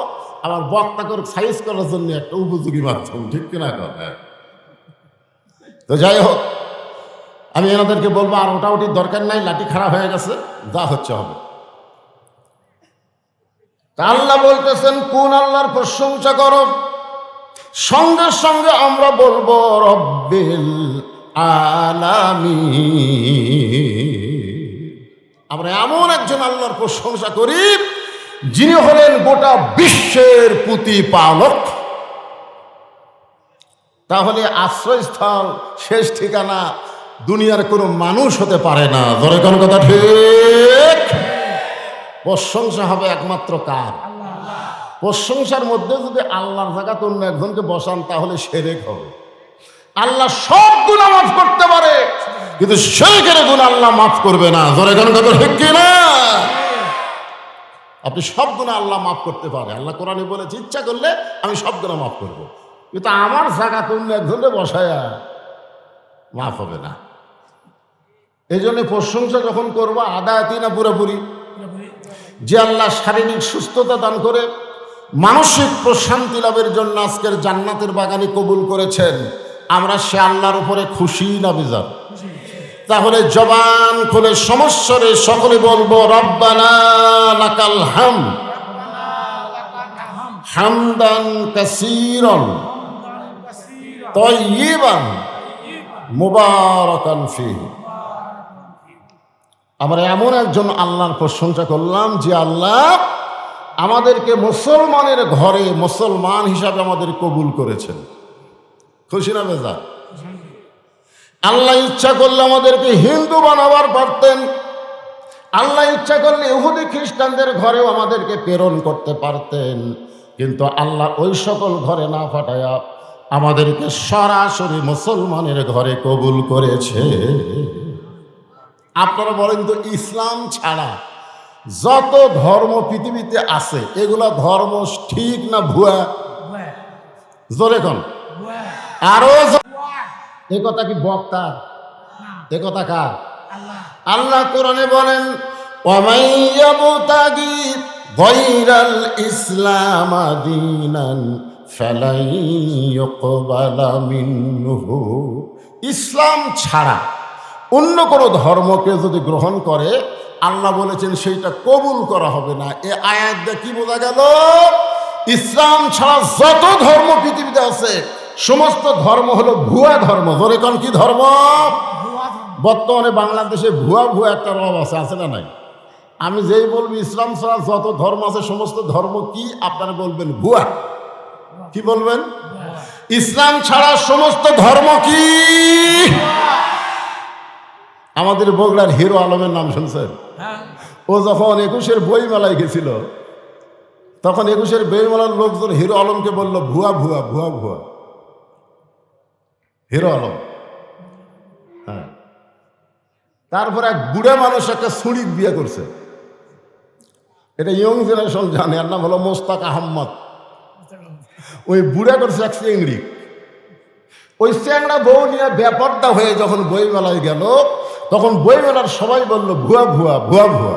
আমার বক্তাকে সাইজ করার জন্য একটা উপযোগী মাধ্যম, ঠিক কিনা কথা? তো যাই হোক, আমি এনাদেরকে বলবো আর ওটাউটির দরকার নাই, লাঠি খারাপ হয়ে গেছে, যা হচ্ছে হবে। তা আল্লাহ বলতেছেন কোন আল্লাহর প্রশংসা করো? সঙ্গে সঙ্গে আমরা বলবো রব্বিল আলামিন। আমরা এমন একজন আল্লাহর প্রশংসা করি যিনি হলেন গোটা বিশ্বের প্রতিপালক। তাহলে আশ্রয়স্থল, শেষ ঠিকানা দুনিয়ার কোনো মানুষ হতে পারে না। ধরে কোন কথা ঠিক? প্রশংসা হবে একমাত্র কার? প্রশংসার মধ্যে যদি আল্লাহর জায়গাতে অন্য একজনকে বসান তাহলে শিরক হবে। আল্লাহ সব গুনাহ মাফ করতে পারে, কিন্তু শিরকের গুনাহ আল্লাহ মাফ করবে না। ধরে কোন কথা ঠিক কিনা? আপনি সব গুনাহ আল্লাহ মাফ করতে পারে। আল্লাহ কোরআনে বলেছে ইচ্ছা করলে আমি সব গুনাহ মাফ করবো, কিন্তু আমার জায়গাতে অন্য একজনকে বসায়া মাফ হবে না। এই জন্য প্রশংসা যখন করবো আদায়াতি না পুরোপুরি। যে আল্লাহ শারীরিক সুস্থতা দান করে মানসিক প্রশান্তি লাভের জন্য আজকের জান্নাতের বাগানে কবুল করেছেন, আমরা সে আল্লাহর উপরে খুশি না বেজার? তাহলে জবান খুলে সমস্যারে সকলে বলবো রব্বানা লাকাল হামদ হামদান কাসীরান তাইয়িবান মুবারাকান ফীহি। আমরা এমন একজন আল্লাহর প্রশংসা করলাম যে আল্লাহ আমাদেরকে মুসলমানের ঘরে মুসলমান হিসাবে আমাদের কবুল করেছেন। খুশি না বেজার? আল্লাহ ইচ্ছা করলে আমাদেরকে হিন্দু বানাবার পারতেন, আল্লাহ ইচ্ছা করলে ইহুদি খ্রিস্টানদের ঘরেও আমাদেরকে প্রেরণ করতে পারতেন, কিন্তু আল্লাহ ওই সকল ঘরে না পাঠায়া আমাদেরকে সরাসরি মুসলমানের ঘরে কবুল করেছে। আপনারা বলেন তো, ইসলাম ছাড়া যত ধর্ম পৃথিবীতে আছে এগুলা ধর্ম ঠিক না ভুয়া? জোরে কোন? আরো এ কথা কি বক্তার? এ কথা কার? আল্লাহ কোরআনে বলেন, ওয়ামাইয়াবতাগি গায়রাল ইসলাম দীনান ফালাই ইউকবালা মিনহু। ইসলাম ছাড়া অন্য কোনো ধর্মকে যদি গ্রহণ করে আল্লাহ বলেছেন সেইটা কবুল করা হবে না। এ আয়াত দিয়ে কি বোঝা গেল? ইসলাম ছাড়া যত ধর্ম পৃথিবীতে আছে সমস্ত ধর্ম হলো ভুয়া ধর্ম। ধরে কোন কি ধর্ম? বর্তমানে বাংলাদেশে ভুয়া ভুয়া একটা রব আছে না নাই? আমি যেই বলবো ইসলাম ছাড়া যত ধর্ম আছে সমস্ত ধর্ম কি, আপনারা বলবেন ভুয়া। কি বলবেন? ইসলাম ছাড়া সমস্ত ধর্ম কি? আমাদের বগুড়ার হিরো আলমের নাম শুনছেন? ও যখন 21-এর বইমেলায় গেছিল তখন 21-এর বইমেলার লোকজন হিরো আলমকে বলল ভুয়া ভুয়া ভুয়া ভুয়া। হিরো আলম, হ্যাঁ। তারপর এক বুড়া মানুষ একটা ছুরিক বিয়ে করছে, এটা ইয়ং জেনারেশন জানে, এর নাম হলো মোস্তাক আহম্মদ। ওই বুড়া করছে এক চেংড়ি। ওই চ্যাংড়া বউ নিয়ে ব্যাপারটা হয়ে যখন বইমেলায় গেল তখন বইমেলার সবাই বলল ভুয়া ভুয়া ভুয়া ভুয়া।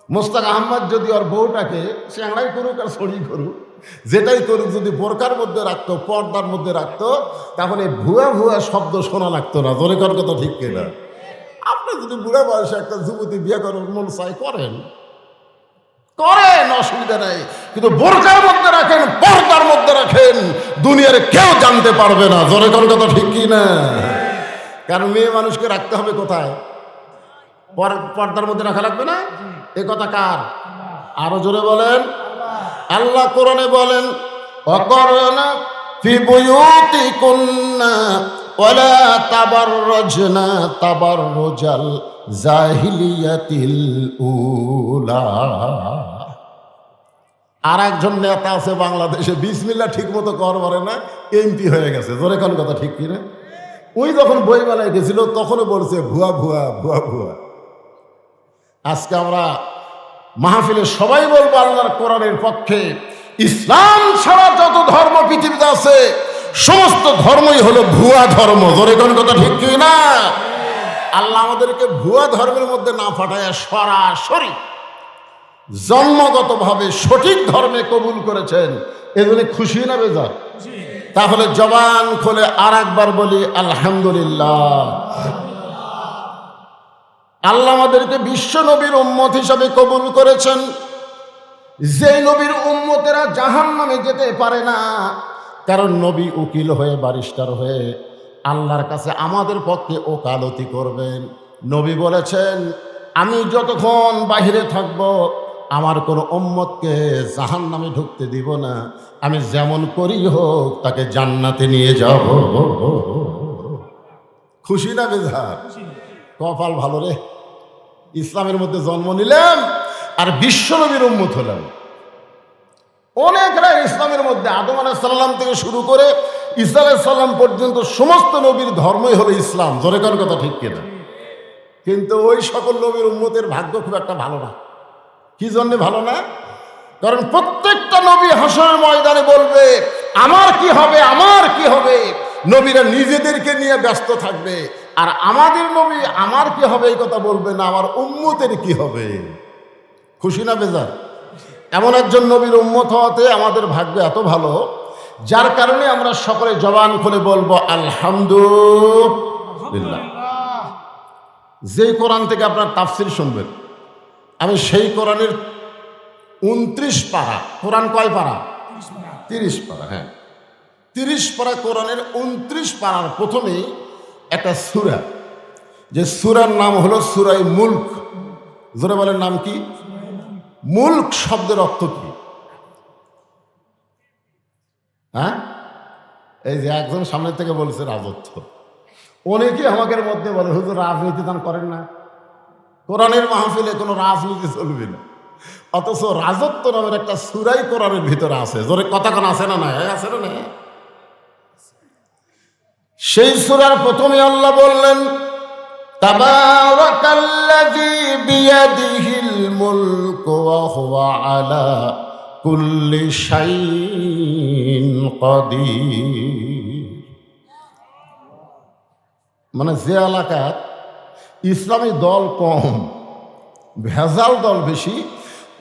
মোস্তাক আহম্মদ যদি ওর বউটাকে চ্যাংড়াই করুক আর ছড়ি করুক, যেটাই করুক, যদি বোরকার মধ্যে রাখতো, পর্দার মধ্যে রাখতো, তাহলে ভুয়া ভুয়া শব্দ শোনা লাগতো না। জোরে কর কথা ঠিক কিনা? আপনি যদি বুড়া বয়সে একটা যুবতী বিয়ে করার মন চাই করেন, অসুবিধা নাই, কিন্তু বোরকার মধ্যে রাখেন, পর্দার মধ্যে রাখেন, দুনিয়ার কেউ জানতে পারবে না। জোরে কর কথা ঠিক কিনা? কারণ মেয়ে মানুষকে রাখতে হবে কোথায়? পর্দার মধ্যে রাখা লাগবে না? এ কথা কার? আরো জোরে বলেন। আল্লাহ কোরআনে বলেন, ওয়াকরনা ফি বুয়ুতিকুন্না ওয়ালা তাবাররাজনা তাবাররুজাল জাহিলিয়াতিল উলা। আর একজন নেতা আছে বাংলাদেশে, বিসমিল্লাহ ঠিক মতো কর পারে না, এমপি হয়ে গেছে। জোরে কোন কথা ঠিক কিনা? ওই যখন বইমেলায় গেছিল তখনও বলছে ভুয়া ভুয়া ভুয়া ভুয়া। আজকে আমরা মাহফিলে সবাই বলবো আল্লাহর কোরআনের পক্ষে, ইসলাম ছাড়া যত ধর্ম পৃথিবীতে আছে সমস্ত ধর্মই হলো ভুয়া ধর্ম। ধরে কোন কথা ঠিক কি না? আল্লাহ আমাদেরকে ভুয়া ধর্মের মধ্যে না পাঠায় সরাসরি জন্মগতভাবে সঠিক ধর্মে কবুল করেছেন। এজন্য খুশি না বেজার? তাহলে জবান খুলে আর একবার বলি আলহামদুলিল্লাহ। আল্লাহ আমাদেরকে বিশ্ব নবীর উম্মত হিসাবে কবুল করেছেন। যে নবীর উম্মতেরা জাহান্নামে যেতে পারে না, কারণ নবী উকিল হয়ে, ব্যারিস্টার হয়ে আল্লাহর কাছে আমাদের পক্ষে ওকালতি করবেন। নবী বলেছেন, আমি যতক্ষণ বাহিরে থাকব আমার কোনো উম্মতকে জাহান্নামে ঢুকতে দিব না, আমি যেমন করি হোক তাকে জান্নাতে নিয়ে যাব। খুশি না বেজার? কপাল ভালো রে, ইসলামের মধ্যে জন্ম নিলাম আর বিশ্ব নবীর উম্মত হলাম। অনেকরা ইসলামের মধ্যে আদম আলাইহিস সালাম থেকে শুরু করে ঈসা আলাইহিস সালাম পর্যন্ত সমস্ত নবীর ধর্মই হলো ইসলাম। জোরে কোন কথা ঠিক কিনা? কিন্তু ওই সকল নবীর উম্মতের ভাগ্য খুব একটা ভালো না। কি জন্য ভালো না? কারণ প্রত্যেকটা নবী হাসরের ময়দানে বলবে আমার কি হবে, আমার কি হবে। নবীরা নিজেদেরকে নিয়ে ব্যস্ত থাকবে, আর আমাদের নবী আমার কি হবে এই কথা বলবে না, আমার উম্মতের কি হবে। খুশি না বেজার? এমন একজন নবীর উম্মত হওয়াতে আমাদের ভাগ্য এত ভালো, যার কারণে আমরা সকলে জবান খুলে বলবো আলহামদুলিল্লাহ। যেই কোরআন থেকে আপনার তাফসির শুনবেন, আমি সেই কোরআনের 29 পারা। কোরআন কয় পারা? 30 পারা। হ্যাঁ, 30 পারা কোরআনের 29 পারার প্রথমেই একটা সূরা, যে সূরার নাম হলো সূরায়ে মুলক। জোরে বলেন, নাম কি? মুলক শব্দের অর্থ কি? হ্যাঁ, এই যে একজন সামনে থেকে বলেছে রাজত্ব। অনেকেই আমাদের মধ্যে বলে, হুজুর রাজনীতি দান করেন না, কোরআনের মাহফিলে কোনো রাজনীতি চলবে না। অথচ রাজত্ব নামের একটা সূরাই কোরআনের ভিতরে আছে। জোরে কথা কোন আছে না? না আছে না? সেই সূরার প্রথমে আল্লাহ বললেন, তাবারাকাল্লাযী বিয়াদিহিল মুলকু ওয়া হুয়া আলা কুল্লি শাইইন কাদির। মানে যে এলাকার ইসলামী দল কম, ভেজাল দল বেশি,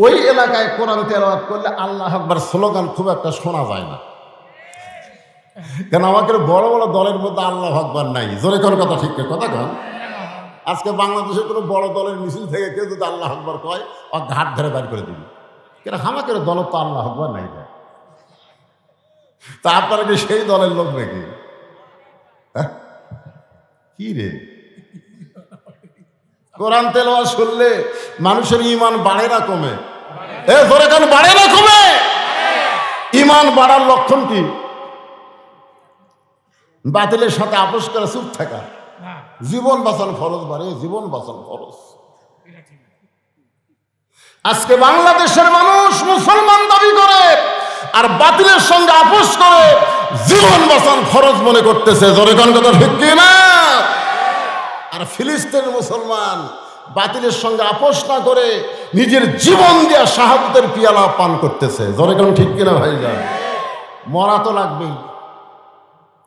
ওই এলাকায় কোরআন তেলাওয়াত করলে আল্লাহু আকবার স্লোগান খুব একটা শোনা যায় না। কেন? আমাদের বড় বড় দলের মধ্যে আল্লাহু আকবার নাই। জোরে কোন কথা, ঠিক কথা কন। আজকে বাংলাদেশের কোনো বড় দলের মিছিল থেকে কেউ যদি আল্লাহু আকবার কয়, ও ঘাট ধরে বের করে দিবি। কেন? আমাদের দল তো আল্লাহু আকবার নাই। তা আপনারা কি সেই দলের লোক নাকি? কি রে, কোরআন তেলাওয়াত শুনলে মানুষের ঈমান বাড়ে না কমে? জোরে কোন, বাড়ে না কমে? ঈমান বাড়ার লক্ষণ কি? বাতিলের সাথে আপোষ করে চুপ থাকা। জীবন বাঁচানো ফরজ বাড়ে, জীবন বাঁচানো ফরজ। আজকে বাংলাদেশের মানুষ মুসলমান দাবি করে আর বাতিলের সঙ্গে আপোষ করে জীবন বাঁচান ফরজ মনে করতেছে। জোরে কোন কথা, ঠিক কি না? আর ফিলিস্তিনের মুসলমান বাতিলের সঙ্গে আপোষ না করে নিজের জীবন দিয়া শাহাদাতের পিয়ালা পান করতেছে। জোরে কোন, ঠিক কিনা ভাইজান? মরা তো লাগবেই।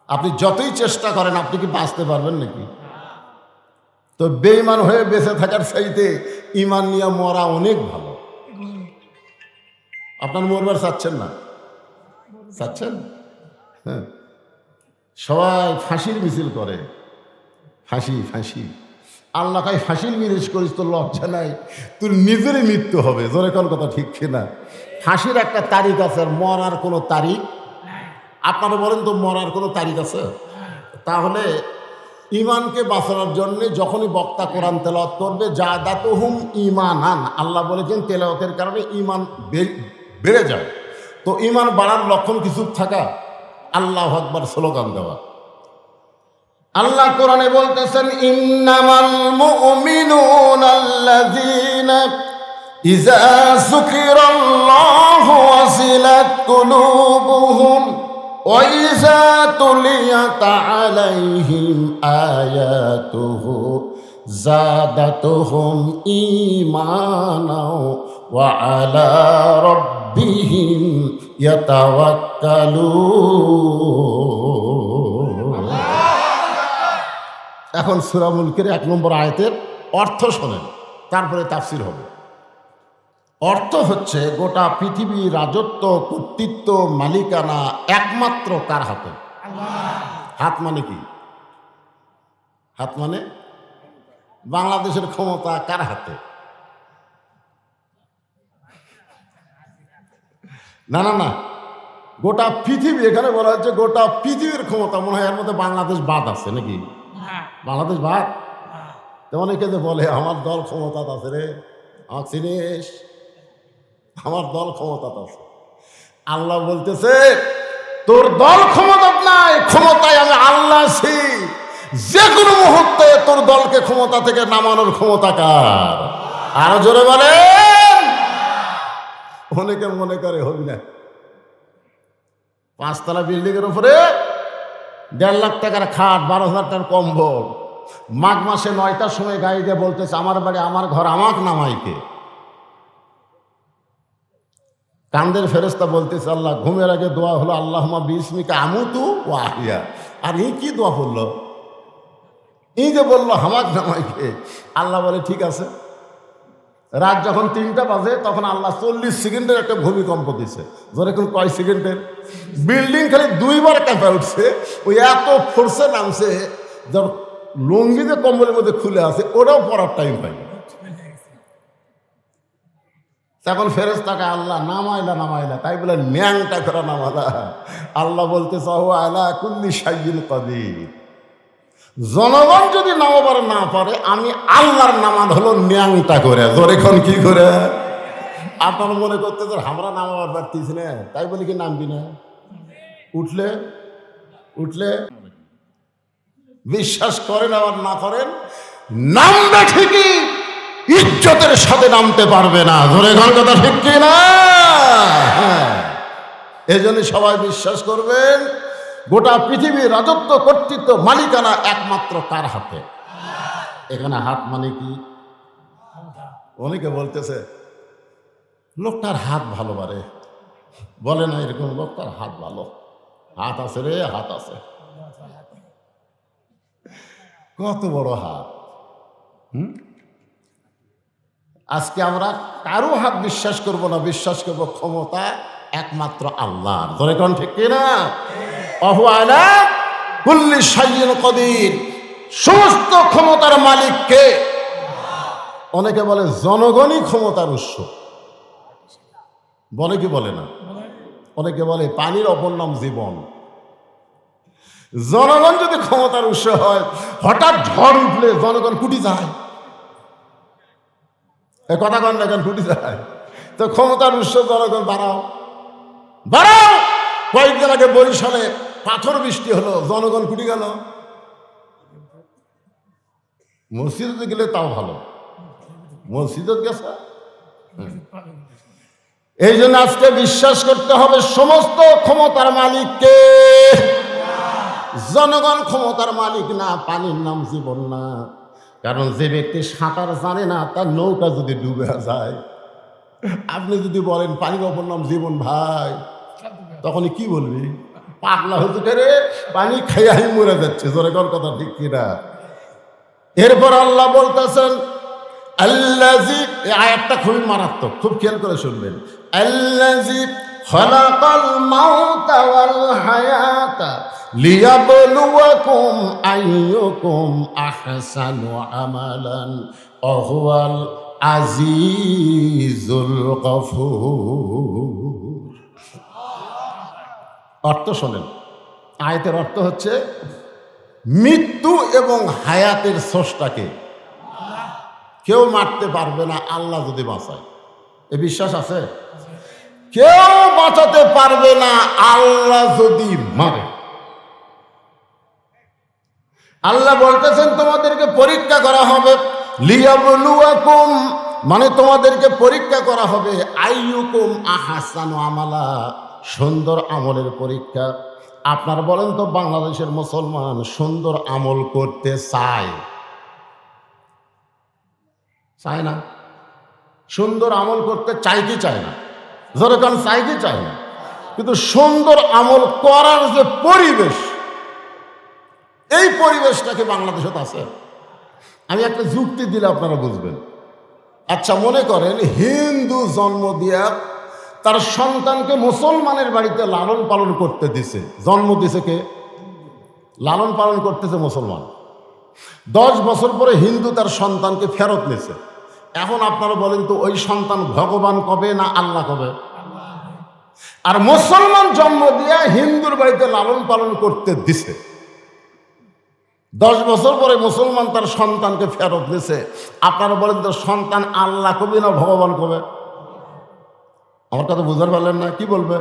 আপনি যতই চেষ্টা করেন, আপনি কি বাঁচতে পারবেন নাকি? তো বেঈমান হয়ে বেঁচে থাকার চাইতে ঈমান নিয়ে মরা অনেক ভালো। আপনার মরবার চাচ্ছেন না? চাচ্ছেন? হ্যাঁ, সবাই ফাঁসির মিছিল করে। ফাঁসি ফাঁসি, আল্লাহ কাই ফাঁসির মিছিল করিস, তোর লজ্জা নাই? তোর নিজেরই মৃত্যু হবে। জোরে কোন কথা, ঠিক কিনা? ফাঁসির একটা তারিখ আছে, আর মরার কোনো তারিখ? আপনারা বলেন তো, মরার কোনো তারিখ আছে? তাহলে ঈমানকে বাঁচানোর জন্য যখনই বক্তা কোরআন তেলাওয়াত করবে, জাদাতুহুম ঈমানান, আল্লাহ বলেছেন তেলাওয়াতের কারণে ঈমান বেড়ে যায়। তো ঈমান বাড়ার লক্ষণ কিছু থাকা, আল্লাহু আকবার স্লোগান দেওয়া। আল্লাহ কোরআনে বলতেছেন, ইন্নামাল মুমিনুনা আল্লাযীনা ইযা যুকিরাল্লাহু ওয়াজিলাত কুলুবুহুম ওয়া ইযা তুলিয়াত আলাইহিম আয়াতুহু যাদাতুহুম ঈমানাও ওয়া আলা রাব্বিহিম ইয়াতাওয়াক্কালুন। এখন সূরা মুলকের 1 নম্বর আয়াতের অর্থ শোনেন, তারপরে তাফসীর হবে। অর্থ হচ্ছে, গোটা পৃথিবী রাজত্ব, কর্তৃত্ব, মালিকানা একমাত্র কার হাতে? হাত মানে কি? হাত মানে বাংলাদেশের ক্ষমতা কার হাতে? না না না, গোটা পৃথিবী, এখানে বলা হচ্ছে গোটা পৃথিবীর ক্ষমতা। মনে হয় এর মধ্যে বাংলাদেশ বাদ আছে নাকি? বাংলাদেশ বাদ? অনেকে যে বলে আমার দল ক্ষমতা আছে রে, আমার চিনিস, আমার দল ক্ষমতা আছে। আল্লাহ বলতেছে, তোর দল ক্ষমতা নাই, ক্ষমতায় আমি আল্লাহ আছি। যে কোনো মুহূর্তে তোর দলকে ক্ষমতা থেকে নামানোর ক্ষমতা কার? আরো জোরে বলেন। অনেকে মনে করে হবি না, 5 তলা বিল্ডিং এর উপরে 1.5 লাখ টাকার খাট, 12,000 টাকার কম্বল, মাঘ মাসে 9টার সময় গাড়ি দিয়ে বলতেছে, আমার বাড়ি, আমার ঘর, আমাকে নামাইকে। কান্দের ফেরেশতা বলতেছে, আল্লাহ ঘুমের আগে দোয়া হলো আল্লাহুম্মা বিসমিকা আমুতু ওয়া আহইয়া। আর এই কি দোয়া করলো? এই যে বললো হামাক নামাইকে। আল্লাহ বলে, ঠিক আছে। রাত যখন 3টা বাজে, তখন আল্লাহ 40 সেকেন্ডের একটা ভূমিকম্প দিচ্ছে। ধরে কোন কয় সেকেন্ডের? বিল্ডিং খালি 2 বার কাঁপা উঠছে। ওই এত ফোর্সে নামছে, যখন লুঙ্গি যে কম্বলের মধ্যে খুলে আছে, ওটাও পড়ার টাইম পাইনি। তখন ফেরেশতাকে আল্লাহ নামাইলা, তাই বলে ন্যাংটা করে নামালা। আল্লাহ বলতে চাও, আলা কুল্লি শাইইন কাদির, জনগণ যদি নামাবার না পারে, আমি আল্লাহর নামাজ হলো ন্যাংটা করে। জোরেখন কি করে? আপনার মনে করতে তো আমরা নামাবার পারতিস না, তাই বলি কি নামবি না? উঠলে উঠলে বিশ্বাস করেন আবার না করেন, নামবে ঠিকই, ইজ্জতের সাথে নামতে পারবে না। ধরে ঘর কথা ঠিক কি না? হ্যাঁ, এই জন্য সবাই বিশ্বাস করবেন, গোটা পৃথিবীর রাজত্ব, কর্তৃত্ব, মালিকানা একমাত্র কার হাতে? এখানে হাত মানে কি? অনেকে বলতেছে লোকটার হাত ভালো পারে, বলে না এরকম, লোকটার হাত ভালো, হাত আছে রে, হাত আছে। কত বড় হাত! আজকে আমরা কারো হাত বিশ্বাস করব না, বিশ্বাস করব ক্ষমতা একমাত্র আল্লাহর। ধরে কোন ঠিক কিনা? ওহু আলা কুল্লি শাইইন কদির, সমস্ত ক্ষমতার মালিক কে? অনেকে বলে জনগণই ক্ষমতার উৎস, বলে কি বলে না? অনেকে বলে পানির অপর নাম জীবন। জনগণ যদি ক্ষমতার উৎস হয়, হঠাৎ ঝড় উঠলে জনগণ কুটি যায়, এ কথা কন না কেন? কুটি যায় তো ক্ষমতার উৎস জনগণ। বাড়াও বাড়াও। কয়েকদিন আগে বরিশালে পাথর বৃষ্টি হলো, জনগণ কুটি গেল। মসজিদে গেলে তাও ভালো, মসজিদে গেছে। এই জন্য আজকে বিশ্বাস করতে হবে সমস্ত ক্ষমতার মালিককে। জনগণ ক্ষমতার মালিক না, পানির নাম জীবন না। কারণ যে ব্যক্তি সাঁতার জানে না, তার নৌকা যদি ডুবে যায়, আপনি যদি বলেন পানির অপর নাম জীবন ভাই, তখন কি বলবি? পাগলা হতে রে, পানি খেয়াই মরে যাচ্ছে। জোরে কর কথা ঠিক কিনা? এরপর আল্লাহ বলতেছেন আল্লাযী, এই আয়াতটা খুবই মারাত্মক, খুব খেয়াল করে শুনবেন। আল্লাযী খালাকাল মাউতা ওয়াল হায়াতা লিয়াবলুয়াকুম আইয়ুকুম আহসানু আমালান ওয়া হুয়াল আজিজুল গফুর। অর্থ শোনেন, আয়াতের অর্থ হচ্ছে মৃত্যু এবং হায়াতের স্রষ্টাকে কেউ মারতে পারবে না, আল্লাহ যদি বাঁচায়। এ বিশ্বাস আছে? কেউ বাঁচাতে পারবে না, আল্লাহ যদি মারে। আল্লাহ বলতেছেন তোমাদেরকে পরীক্ষা করা হবে, লিয়াবলুয়াকুম মানে তোমাদেরকে পরীক্ষা করা হবে, আইয়ুকুম আহসানু আমালা, সুন্দর আমলের পরীক্ষা। আপনার বলেন তো, বাংলাদেশের মুসলমান সুন্দর আমল করতে চায়? চায় না? সুন্দর আমল করতে চাই কি চায় না? জোরে কান, চাই কি চায় না? কিন্তু সুন্দর আমল করার যে পরিবেশ, এই পরিবেশটাকে বাংলাদেশে আছে। আমি একটা যুক্তি দিলে আপনারা বুঝবেন। আচ্ছা, মনে করেন হিন্দু জন্ম দিয়া তার সন্তানকে মুসলমানের বাড়িতে লালন পালন করতে দিছে। জন্ম দিছে কে? লালন পালন করতেছে মুসলমান। 10 বছর পরে হিন্দু তার সন্তানকে ফেরত নিছে। এখন আপনারা বলেন তো, ওই সন্তান ভগবান কবে না আল্লাহ কবে? আর মুসলমান জন্ম দিয়া হিন্দুর বাড়িতে লালন পালন করতে দিছে, 10 বছর পরে মুসলমান তার সন্তানকে ফেরত দিছে। আপনারা বলেন তো, সন্তান আল্লাহ কবে না ভগবান কবে? আমার কথা বুঝতে পারলেন না? কি বলবে?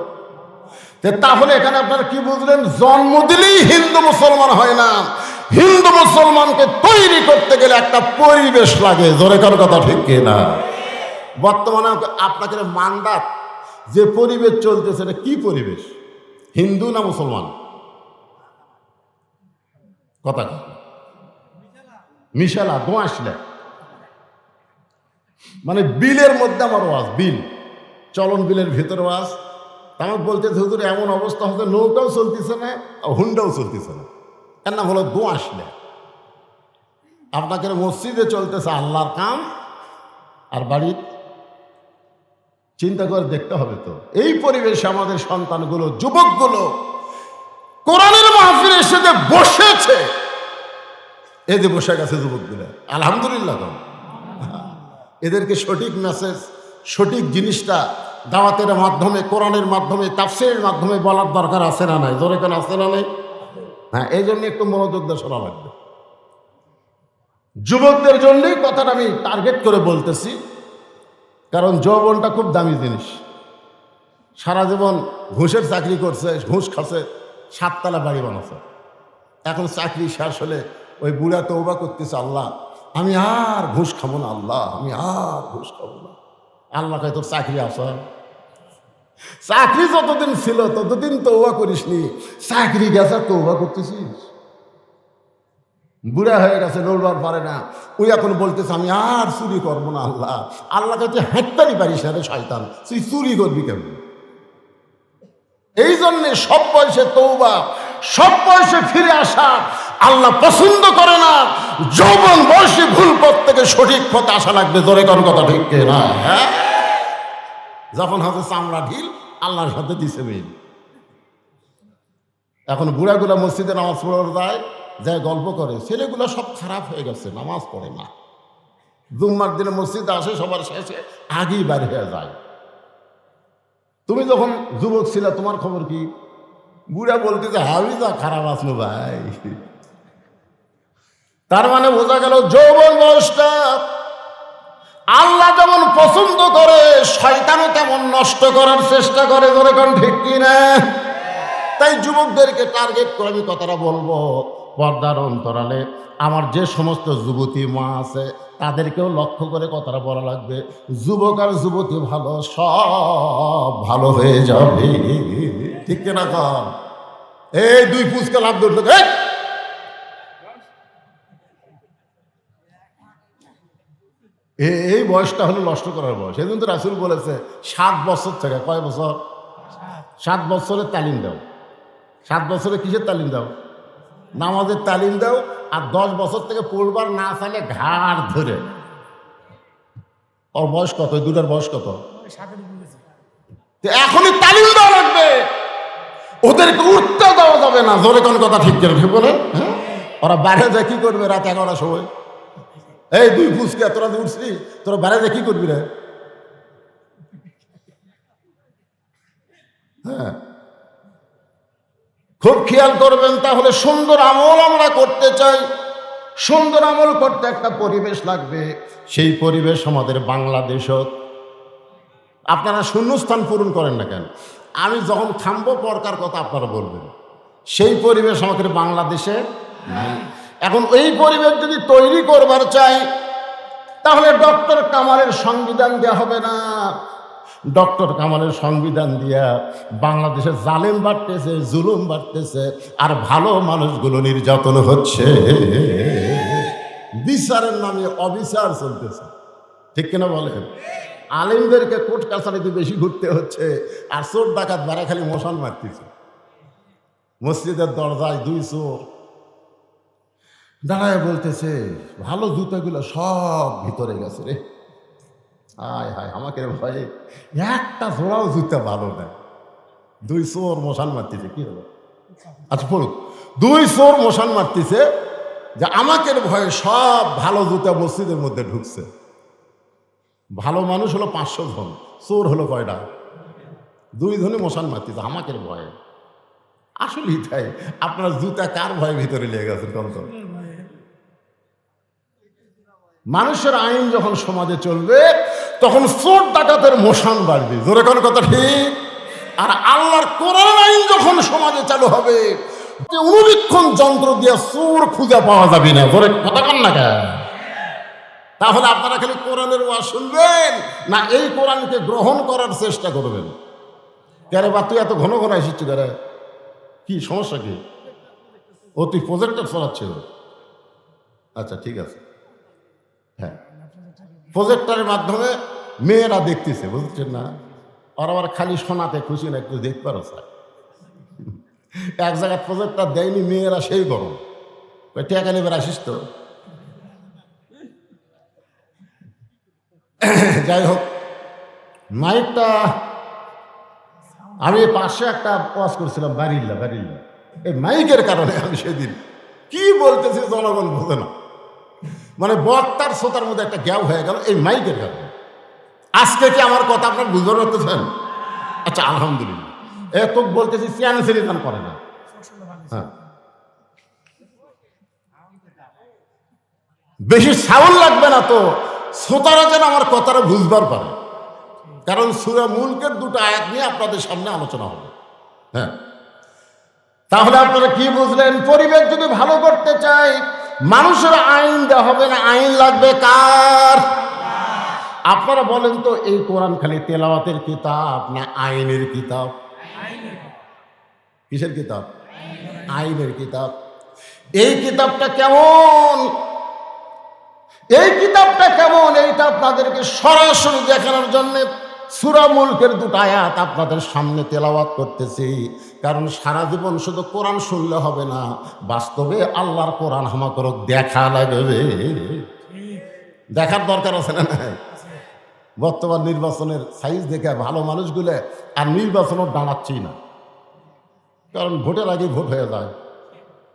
তাহলে এখানে আপনারা কি বুঝলেন? জন্ম দিলেই হিন্দু মুসলমান হয় না, হিন্দু মুসলমানকে তৈরি করতে গেলে একটা পরিবেশ লাগে। জোরে কার কথা ঠিক কিনা? বর্তমানে আপনাকে মান্দাত যে পরিবেশ চলতেছে, এটা কি পরিবেশ? হিন্দু না মুসলমান? কথা কি? মিশালা দোয়াশলা, মানে বিলের মধ্যে আমার ওয়াজ, বিল চলন, বিলের ভেতর ওয়াজ। আমার বলতেছে হুজুর এমন অবস্থা হচ্ছে, নৌকাও চলতেছে না, হুন্ডাও চলতেছে না। এর নাম হলো দোয়াশলা। আপনাকে মসজিদে চলতেছে আল্লাহর কাম, আর বাড়ির চিন্তা করে দেখতে হবে তো। এই পরিবেশে আমাদের সন্তানগুলো, যুবকগুলো কোরআনের মাহফিলে এসে যে বসেছে, এই যে বসে গেছে যুবকগুলো, আলহামদুলিল্লাহ। এদেরকে সঠিক মেসেজ, সঠিক জিনিসটা দাওয়াতের মাধ্যমে, কোরআনের মাধ্যমে, তাফসীরের মাধ্যমে বলার দরকার আছে না নাই? জোরে কেন আছে না নাই? হ্যাঁ, এই জন্য একটু মনোযোগ দিয়ে শোনা লাগবে। যুবকদের জন্যই কথাটা আমি টার্গেট করে বলতেছি, কারণ যৌবনটা খুব দামি জিনিস। সারা জীবন ঘুষের চাকরি করছে, ঘুষ খাচ্ছে, 7 তলা বাড়ি বানাচ্ছে। এখন চাকরি শেষ হলে ওই বুড়া তওবা করতেছে, আল্লাহ আমি আর ঘুষ খাবো না, আল্লাহ আমি আর ঘুষ খাবো না। আল্লাহ কয় তোর চাকরি আসা, চাকরি যতদিন ছিল ততদিন তওবা করিসনি, চাকরি গেছে তওবা করতেছিস। বুড়া হয়ে গেছে, নড়বার পারে না, ওই এখন বলতেছে আমি আর চুরি করবো না আল্লাহ। আল্লাহ কাছে হাঁটতেই পারিস না রে শয়তান, তুই চুরি করবি কেমন? এই জন্যে সব বয়সে তওবা, সব বয়সে ফিরে আসা আল্লাহ পছন্দ করে না। যৌবন বয়সে ভুল পথ থেকে সঠিক পথে আসা লাগবে। জোরে কোন কথা ঠিক না? হ্যাঁ, যখন হচ্ছে চামড়া ঢিল, আল্লাহর সাথে দিছে মিল। এখন বুড়াগুলা মসজিদে নামাজ পড়ার যায় গল্প করে, ছেলেগুলো সব খারাপ হয়ে গেছে, নামাজ পড়ে না। জুম্মার দিনে মসজিদে আসে, সবার শেষে আগেই বাইরে হয়ে যায়। তুমি যখন যুবক ছিলে তোমার খবর কি? বুড়া বলতে যে হাবি যা খারাপ আসলো ভাই। তার মানে বোঝা গেল যৌবন বয়সটা আল্লাহ যেমন পছন্দ করে, শয়তানও তেমন নষ্ট করার চেষ্টা করে। ধরে কোন ঠিক কিনা? তাই যুবকদেরকে টার্গেট করে আমি কথাটা বলবো, পর্দার অন্তরালে আমার যে সমস্ত যুবতী মা আছে তাদেরকেও লক্ষ্য করে কথাটা বলা লাগবে। যুবক আর যুবতী ভালো, সব ভালো হয়ে যাবে। ঠিক কিনা কন? এই 2 পুচকা লাভ ধরল, এই বয়সটা হলো নষ্ট করার বয়স। এই জন্য তো রাসূল বলেছে 7 বছর থেকে, কয় বছর? 7 বছরের তালিম দাও। 7 বছরে কিসের তালিম দাও? নামাজের তালিম দাও। আর 10 বছর থেকে পড়বার না চাইলে ঘাড় ধরে। ওর বয়স কত? এই দুটার বয়স কত? এখনই তালিম দেওয়া লাগবে, ওদেরকে উঠতে দেওয়া যাবে না। জোরে কোন কথা ঠিক করে ঠিক বলেন? হ্যাঁ, ওরা বাইরে যায় কি করবে রাত 11টার সময়? এই 2 পুচকে তোরা উঠছি, তোরা বাইরে যায় কি করবি রে? হ্যাঁ, খুব খেয়াল করবেন। তাহলে সুন্দর আমল আমরা করতে চাই, সুন্দর আমল করতে একটা পরিবেশ লাগবে। সেই পরিবেশ আমাদের বাংলাদেশত। আপনারা শূন্যস্থান পূরণ করেন না কেন? আমি যখন থামবো পরকার কথা আপনারা বলবেন। সেই পরিবেশ আমাদের বাংলাদেশে নাই। এখন এই পরিবেশ যদি তৈরি করবার চাই, তাহলে ডক্টর কামালের সংবিধান দেওয়া হবে না। ডক্টর কামালের সংবিধান দিয়া বাংলাদেশে জালেম বাড়তেছে, জুলুম বাড়তেছে, আর ভালো মানুষগুলো নির্যাতন হচ্ছে। বিচারের নামে অবিচার চলতেছে। ঠিক কিনা বলেন? আলেমদেরকে কোর্ট কাছারিতে বেশি ঘুরতে হচ্ছে, আর চোর ডাকাত বারা খালি মশান মারতেছে। মসজিদের দরজায় 2 চোর দাঁড়ায় বলতেছে, ভালো জুতাগুলো সব ভিতরে গেছে রে। হায় হায়, আমাকে ভয়ে একটা জোড়াও জুতা ভালো নেই। 2 চোর মশান মারতেছে। কি হলো? আচ্ছা পড়ুক। 2 চোর মশান মারতেছে যে আমাকে ভয়ে সব ভালো জুতা মসজিদের মধ্যে ঢুকছে। ভালো মানুষ হলো 500 জন, চোর হলো কয়টা? 2 জনে মশান মারতেছে আমাকে ভয়ে। আসলেই তাই। আপনার জুতা কার ভয়ে ভিতরে লেগে গেছেন? কত মানুষের আইন যখন সমাজে চলবে, তখন চোর ডাকাতের মশান বাড়বে। জোরে কোন কথা ঠিক? আর আল্লাহর কোরআন আইন যখন সমাজে চালু হবে, অনুবীক্ষণ যন্ত্র দিয়ে চোর খুঁজে পাওয়া যাবে না। জোরে কথা কন না কেন? তাহলে আপনারা খালি কোরআনের ওয়াজ শুনবেন না এই কোরআনকে গ্রহণ করার চেষ্টা করবেন? কেরে বা তুই এত ঘন ঘন এসেছি কেরে? কি সমস্যা কি? ও তুই প্রজেক্টর চালাচ্ছিল? আচ্ছা ঠিক আছে। হ্যাঁ, প্রজেক্টরের মাধ্যমে মেয়েরা দেখতেছে, বুঝছেন না? আর আবার খালি শোনাতে খুশি না, একটু দেখতে পারো স্যার। এক জায়গায় প্রজেক্টর দেয়নি, মেয়েরা সেই গরম টেকা নেবে আসিস তো। যাই হোক, মাইকটা আমি পাশে একটা ওয়াজ করছিলাম, বাড়িল্লা। এই মাইকের কারণে আমি সেদিন কি বলতেছি জনগণ বোঝে না। মানে বক্তার শ্রোতার মধ্যে একটা গ্যাপ হয়ে গেল এই মাইকের কারণে। আজকে কি আমার কথা আপনার বুঝতে পারতেছেন? আচ্ছা আলহামদুলিল্লাহ। এত বলতেছি সিয়ানি দান করে না। হ্যাঁ, বেশি সাউন্ড লাগবে না তো, শ্রোতারা যেন আমার কথাটা বুঝবার পারে। কারণ সূরা মুলকের দুটো আয়াত নিয়ে আপনাদের সামনে আলোচনা হবে। হ্যাঁ, তাহলে আপনারা কি বুঝলেন? পরিবেশ যদি ভালো করতে চাই, মানুষের আইন দেওয়া হবে না, আইন লাগবে কার? আপনারা বলেন তো, এই কোরআন খালি তেলাওয়াতের কিতাব না আইনের কিতাব? কিসের কিতাব? আইনের কিতাব। এই কিতাবটা কেমন, এই কিতাবটা কেমন, এইটা আপনাদেরকে সরাসরি দেখানোর জন্য সূরা মুলকের দুটো আয়াত আপনাদের সামনে তেলাওয়াত করতেছি। কারণ সারা জীবন শুধু কোরআন শুনলে হবে না, বাস্তবে আল্লাহর কোরআন আমাকে দেখা লাগবে, দেখার দরকার আছে না? বর্তমান নির্বাচনের সাইজ দেখে ভালো মানুষগুলো আর নির্বাচনও দাঁড়াচ্ছি না, কারণ ভোটের আগে ভোট হয়ে যায়।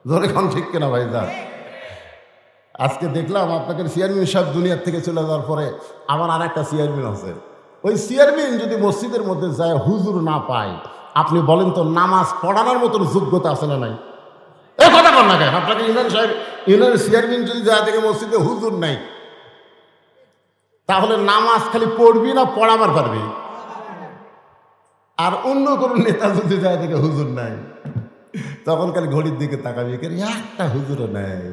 ধরে এখন ঠিক কিনা ভাই যান? আজকে দেখলাম আপনাকে চেয়ারম্যান সাহেব দুনিয়ার থেকে চলে যাওয়ার পরে আমার আর একটা চেয়ারম্যান আছে। ওই চেয়ারম্যান যদি মসজিদের মধ্যে যায় হুজুর না পায়, আপনি বলেন তো নামাজ পড়ানোর মতন যোগ্যতা আছে না নাই? এই কথা বল না কেন? আপনাকে ইউনিয়ন সাহেব, ইউনিয়নের চেয়ারম্যান যদি যায় দেখে মসজিদে হুজুর নাই, তাহলে নামাজ খালি পড়বি না পড়াবার পারবি? আর অন্য কোনো নেতা যদি যায় দেখে হুজুর নাই, তখন খালি ঘড়ির দিকে তাকাবি, একটা হুজুরও নেই।